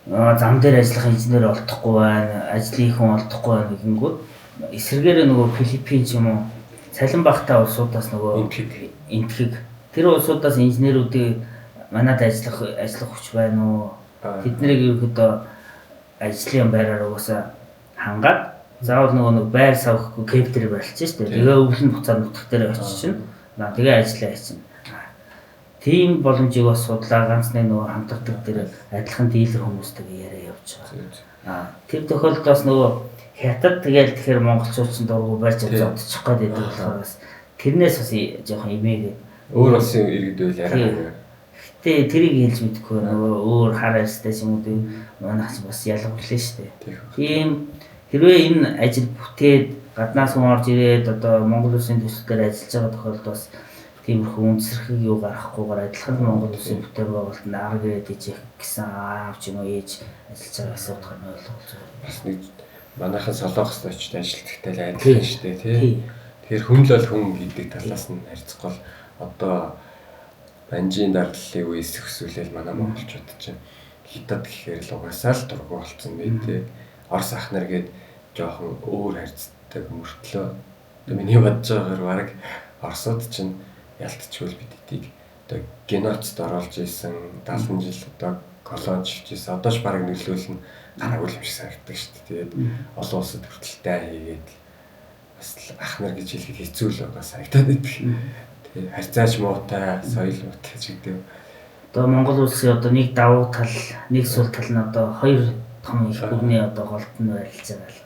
зам дээр ажиллах инженер олдохгүй байна, ажлын хүн олдохгүй байна гэнгүүт эсэргээр нөгөө Филиппин ч юм уу цалин багтаа улсуудаас нөгөө энтхийг тэр улсуудаас инженерүүдийг манад ажиллах хүч байна уу? Тэднийг ерөөхдөө ажлын байраар угаасаа хангаад заавал нөгөө байр савхгүй кэптер барьчих шүү дээ. Тэгээ өвлөн буцаад нутг дээр очиж чинь. Тэгээ ажиллаа хийчихнэ. Тийм боломжийг бас судлаа ганцны нөгөө хамтардаг дээр адилхан дийлэр хүмүүстэйгээ яриа явж байгаа. Тэр тохиолдолд бас нөгөө хятад тэгэл тэгэхээр монголчууд ч дургу барьж зодчих гээд байдаг болохоор бас тэрнээс бас жоохон имээгээд өөр улсын иргэд үйл яриа. Гэтэ тэрийг хэлж мэдэхгүй нөгөө өөр хар арьстай юм уу манайх ч бас ялгарлаа шүү дээ. Тийм хэрвээ энэ ажил бүтээд гаднаас хүн орж ирээд одоо Монгол улсын төсөлдөр ажиллаж байгаа тохиолдолд бас тиймэрхүү үндэсрхийг юу гаргахгүйгээр адилхан Монгол улсын бүтээн байгуулалтанд арга ирээд ижих гэсэн аав ч юм уу ээж ажиллаж байгаа асуудал нь ойлгож байгаа. Бас нэг манайхан Солонгост очиж ажилтгтай л адилхан шүү дээ тий. Тэгэхээр хүн л бол хүн гэдэг талаас нь харьцахгүй одоо банжийн дарлалын үеэс өсвөлэл манай монголчууд чинь хятад гэхээр л угаасаа л дургу болцсон бай тий. Орос ах нар гээд жоохон өөр харьцдаг мөртлөө миний бодож байгаагаар баг Оросууд чинь ялтчгүй бид эдийг одоо геноцид оруулж исэн 70 жил одоо колоничж исэн одоо ч баг нөлөөлөл нь гараагүй юм шиг санагддаг шүү дээ. Тэгээд олон улсад хүртэлтэй хийгээд бас ах нар гэж хэлэхэд хэцүү л байгаа санагдаад байдаг. Тэгээд харьцаач муутай, соёл муутай ч гэдэг. Одоо Монгол улсын одоо нэг давуу тал, нэг сул тал нь одоо хоёр том их гүрний одоо голд нь байлж байгаа л.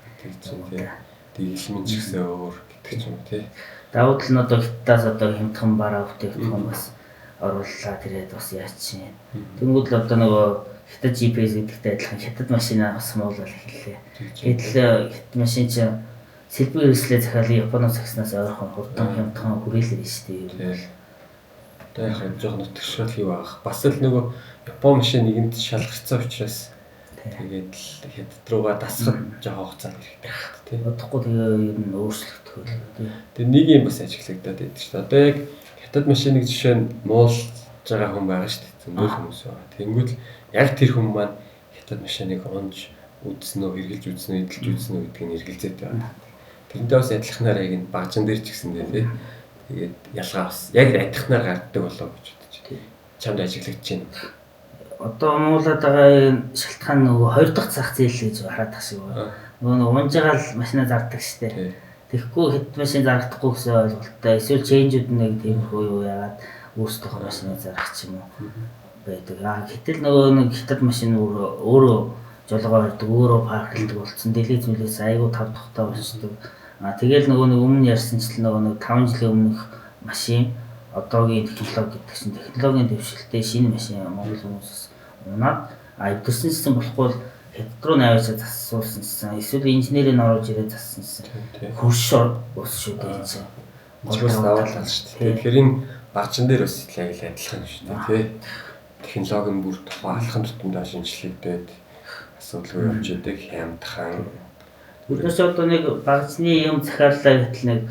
Тэгээд илмэн ч гэсэн өөр гэдэг ч юм тий. Давуу тал нь одоо хятадаас одоо хямдхан бараа бүтээгдэхүүн бас орууллаа тэрээд бас яач чинь. Тэнгүүд л одоо нөгөө хятад GPS гэдэгтэй адилхан хятад машинаа бас муулал хэллээ. Гэтэл хятад машин чинь сэлбэр хэрэгслээ захиалын Японоос агснаас ойрхон хурдан хямдхан хүрээлэр шүү дээ. Одоо яхаа жоохон нутагшаал юу аах. Бас л нөгөө Япон машин нэгэнд шалгарцсан учраас тэгээд л хятад руугаа дасгах жоохон хугацаа хэрэгтэй байна тий. Бодохгүй тэгээ ер нь өөрчлөгдөх үү тий. Тэгээд нэг юм бас ажиглагдаад байдаг шүү дээ. Одоо яг хятад машиныг жишээ нь муулж байгаа хүн байгаа шүү дээ. Зөндөл хүмүүс байгаа. Тэнгүүд л яг тэр хүн маань хятад машиныг унж үзсэн үү, хэрглэж үзсэн үү, эдэлж үзсэн үү гэдгийг эргэлзээд байна. Тэрнээ бас адилханаар яг энэ багжин дээр ч гэсэн дээ тий. Тэгээд ялгаа бас яг адилханаар гарддаг болоо гэж бодож байна. Чамд ажиглагдаж байна. Одоо муулаад байгаа шалтгаан нөгөө хоёр дахь зах зээл гэж хараад тасаг байна. Нөгөө унж байгаа л машина зардаг штэ. Тэгэхгүй хэд машин зарагдахгүй гэсэн ойлголттой. Эсвэл чейнжүүд нэг тиймэрхүү юу яагаад өөрсдөө машина зарах ч юм уу байдаг. Гэтэл нөгөө нэг хятад машин өөрөө жолгоо барьдаг, өөрөө парклдаг болсон. Дэлгэц мэлээс айгүй тав тухтай болчихдог. Тэгэл нөгөө нэг өмнө ярьсанчлан нөгөө 5 жилийн өмнөх машин одоогийн технологи гэдэг чинь технологийн дэвшилтэй шинэ машин Монгол хүмүүсээс унаад эвдэрсэн гэсэн болохгүй хятад руу наваачаа засуулсан гэсэн эсвэл инженерийг оруулж ирээд зассан гэсэн хөрш ус шүү дээ энэ чинь. Бас даваалал шүү дээ. Тэгэхээр энэ багжин дээр бас яг л адилхан шүү дээ тий. Технологи нь бүр тухайн алхам тутамдаа шинжилэгдээд асуудалгүй явж идэг хямдхан. Өөрөөс одоо нэг багцны юм захиаллаа гэтэл нэг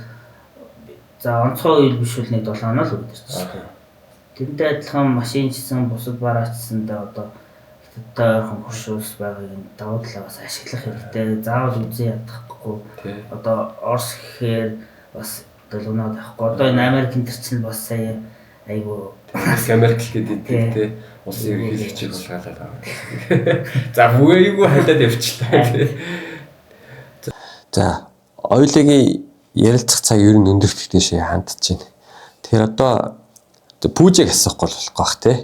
за онцгой үйл биш үл нэг 7 хоног л үүдэрч. Тэрнтэй адилхан машин чсэн бусад бараачсандаа одоо хятадтай ойрхон хуршуус байгааг нь давуу талаас ашиглах хэрэгтэй. Заавал үзэн ядахгүй. Одоо Орос гэхээр бас долгоноод авахгүй. Одоо энэ Америкийн төрчин бас сая айгу Америк гэдэг тий улсын ерөнхийлөгчийг булгаалаад байгаа. За бүгээгүй хайлаад явчихлаа тий. За оюулагийн ярилцах цаг ер нь өндөрт дэшээ хандж байна. Тэгэхээр одоо пүүжийг асуухгүй болох байх тий.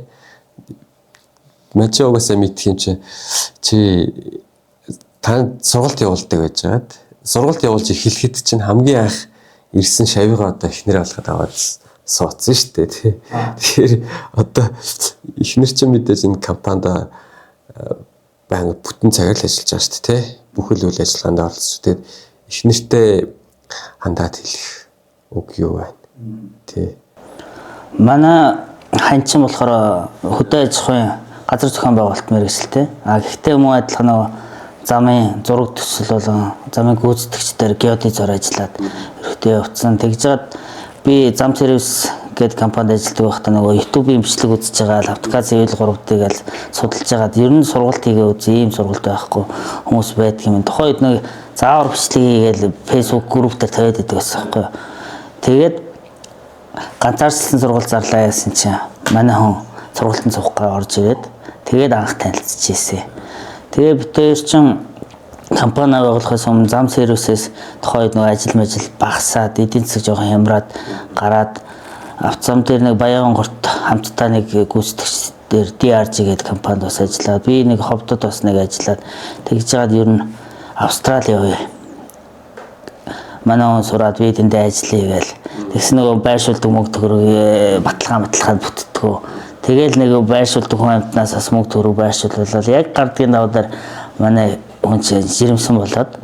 Мачи угаасаа мэдх юм чи танд сургалт явуулдаг байж байгаад сургалт явуулж эхлэхэд чинь хамгийн анх ирсэн шавьгаа одоо эхнэр алхаад аваад суудсан шүү дээ тий. Тэгэхээр одоо эхнэр чинь мэдээж энэ компанид баян бүтэн цагаар л ажиллаж байгаа шүү дээ тий. Бүхэл үйл ажиллагаанд оролцож тэгээд эхнэртэй хандаад хэлэх үг юу байна? Тий. Манай ханчин болохоор хөдөө аж ахуйн газар зохион байгуулалт мэргэжилтэй. Гэхдээ мөн адилхан нөгөө замын зураг төсөл болон замын гүйцэтгэгчдэр геодезоор ажиллаад ерөөдөө явцсан. Тэгж жаад би зам сервис гэдэг компанид ажилладаг байхдаа нөгөө YouTube-ийн бичлэг үзэж байгаа Лавтгаз 93-ыг л судалж байгаад ер нь сургалт хийгээ үзээ ийм сургалт байхгүй хүмүүс байдаг юм. Тухайд нэг заавар бичлэг хийгээл Facebook групп дээр тавиад байдаг байсан байхгүй. Тэгээд ганцаарчлан сургалт зарлаа яасан чинь манай хүн сургалтын цуггаа орж ирээд тэгээд анх танилцчихжээ. Тэгээ бид хоёр чинь компани байгуулахаас өмнө зам сервисээс тухайд нэг ажил багасаад эдийн засаг жоохон хямраад гараад автозам дээр нэг Баянгорт хамтдаа нэг гүйцэтгэгч дээр DRG гэдэг компанид бас ажиллаад би нэг ховдод бас нэг ажиллаад тэгж жаад ер нь Австрали явъя. Манай хүн сураад би тэндээ ажиллая гээл. Тэгсэн нөгөө байршуулдаг мөнгө төгрөг баталгаан бүтдэггүй. Тэгэл нэг байршуулдаг хүн амтнаас бас мөнгө төгрөг байршуулвал яг гардгийн давдар манай хүн чинь жирэмсэн болоод.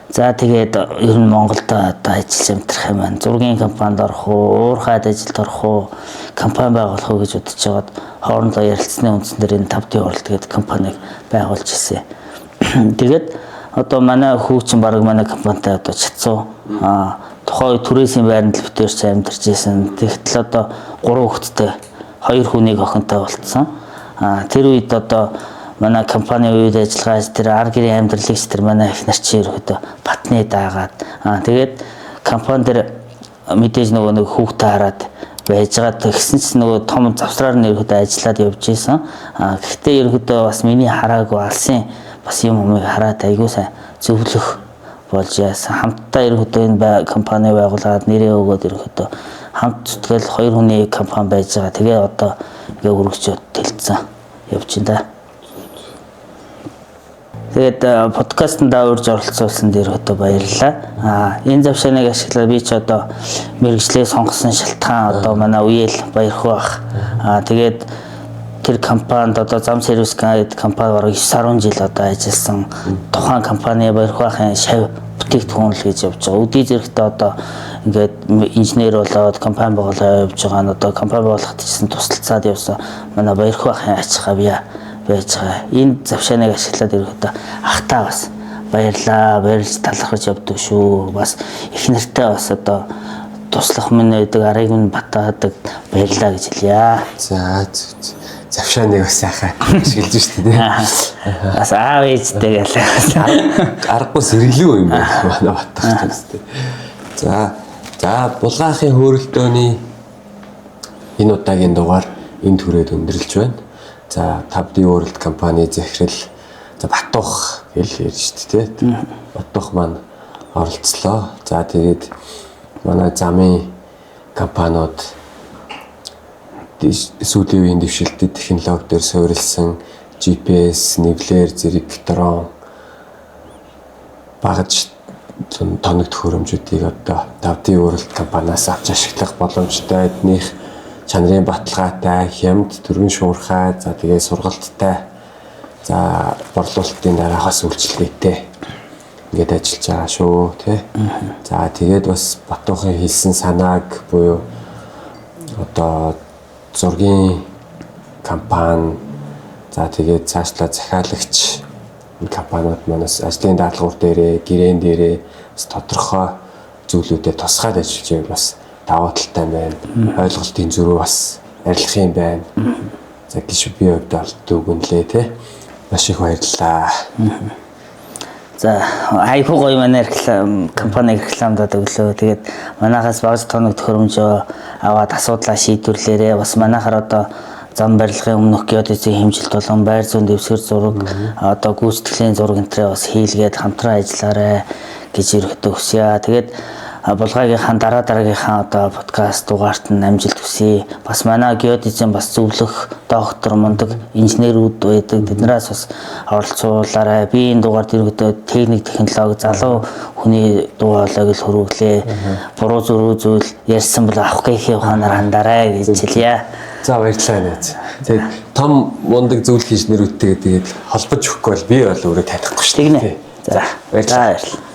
За тэгээд ер нь Монголд одоо ажиллаж амтрах юм байна. Зургийн компанид орох уу, уурхайд ажилд орох уу, компани байгуулах уу гэж бодож байгаад хоорондоо ярилцсны үндсэн дээр энэ 5D World гэдэг компаниг байгуулж ирсэн. Тэгээд одоо манай хүүчин баг манай компанитай одоо чацуу тухай түрээсийн байранд л битээр ч амьдарч ирсэн. Тэгтэл одоо 3 хүүхэдтэй 2 хүнийг охинтой болцсон. Тэр үед одоо манай компани үед ажиллагаач тэр ар гэрийн амьдралагч тэр манай их нар чи ерөөдөө батны даагаад тэгээд компани дээр мэдээж нөгөө нэг хүүхдээ хараад байжгаад тэгсэн чинь нөгөө том завсраар нь ерөөдөө ажиллаад явж исэн. Гэхдээ ерөөдөө бас миний хараагүй алсын бас юм юмыг хараад айгуу сайн зөвлөх болж яасан. Хамтдаа ерөөдөө энэ компани байгуулад нэрээ өгөөд ерөөдөө хамт зүтгэл 2 хүний компани байж байгаа. Тэгээ одоо ингээ өргөжөд тэлцсэн явж байна да. Тэгээд подкастт урьж оролцуулсан дээр одоо баярлалаа. Энэ завшааныг ашиглаад би ч одоо мэргэжлээ сонгосон шалтгаан одоо манай үеэл баярхуу ах. Тэгээд тэр компанид одоо зам сервис гэдэг компани бараг 9-10 жил одоо ажилласан. Тухайн компани баярхуу ахын шав бүтээгдэхүүн л гэж явж байгаа. Үдий зэрэгтээ одоо ингээд инженер болоод компани байгуулаад явж байгаа нь одоо компани байгуулахад чинь тусалцаад явсан. Манай баярхуу ахын ач хавьяа байж байгаа. Энэ завшааныг ашиглаад ирэхдээ ахтаа бас баярлаа. Баярлж талархаж явдаг шүү. Бас их нартай бас одоо туслах минь байдаг, арыг минь батаадаг баярлаа гэж хэлье. За завшааныг бас яхаа ашиглаж шүү дээ. Бас аав ээжтэй гэлээ. Аргагүй сэргэлүү юм байна манай баттай тест. За булгаахын хөөрөлтөөний энэ удаагийн дугаар энэ түрээд өндөрлж байна. За 5D World компани захирал за Батух гэж ярьж шүү дээ. Батух маань оролцлоо. За тэгээд манай замын компаниуд сүүлийн үеийн дэвшилтэд технологи дээр суурилсан GPS, нэвлэр, зэрэг дрон багаж тоног төхөөрөмжүүдийг одоо 5D World компаниас авч ашиглах боломжтой. Эднийх чанарын баталгаатай, хямд, төргөн шуурхай, за тэгээ сургалттай, за борлуулалтын дараагаас үйлчлэгээтэй ингээд ажиллаж байгаа шүү, тий. За тэгээд бас Батухын хэлсэн санааг буюу одоо зургийн компани, за тэгээд цаашлаа захиалагч компаниуд манаас ажлын даалгавар дээрээ, гэрээн дээрээ бас тодорхой зүйлүүдэд тусгаад ажиллаж байвал бас даваа талтай байна. Ойлголтын зөрүү бас арилах юм байна. За гэж би хувьд дүгнэлээ тий. Маш их баярлалаа. За айхуу гоё манай компани рекламадад өглөө. Тэгээд манайхаас багц тоног төхөөрөмжөө аваад асуудлаа шийдвэрлээрээ бас манайхаар одоо зам барилгын өмнөх геодезийн хэмжилт болон байр зүүн дэвсгэр зураг одоо гүйцэтгэлийн зураг энтрээ бас хийлгээд хамтран ажиллаарай гэж ерөөхдөө хүсье. Тэгээд булгаагийнхаа дараагийнхаа одоо подкаст дугаарт нь амжилт хүсье. Бас манай геодезийн бас зөвлөх доктор мундаг инженерүүд байдаг. Тэднээс бас оролцуулаарай. Би энэ дугаард ерөөдөө техник технологи залуу хүний дуу хоолойг л хөрвөглөө. Буруу зөрүү зүйл ярьсан бол авах гэхийн ухаанаар хандаарай гэж хэлье. За баярлалаа нээз. Тэгээд том мундаг зөвлөх инженерүүдтэйгээ тэгээд холбож өгөхгүй бол би бол өөрөө танихгүй шүү дээ. За баярлалаа.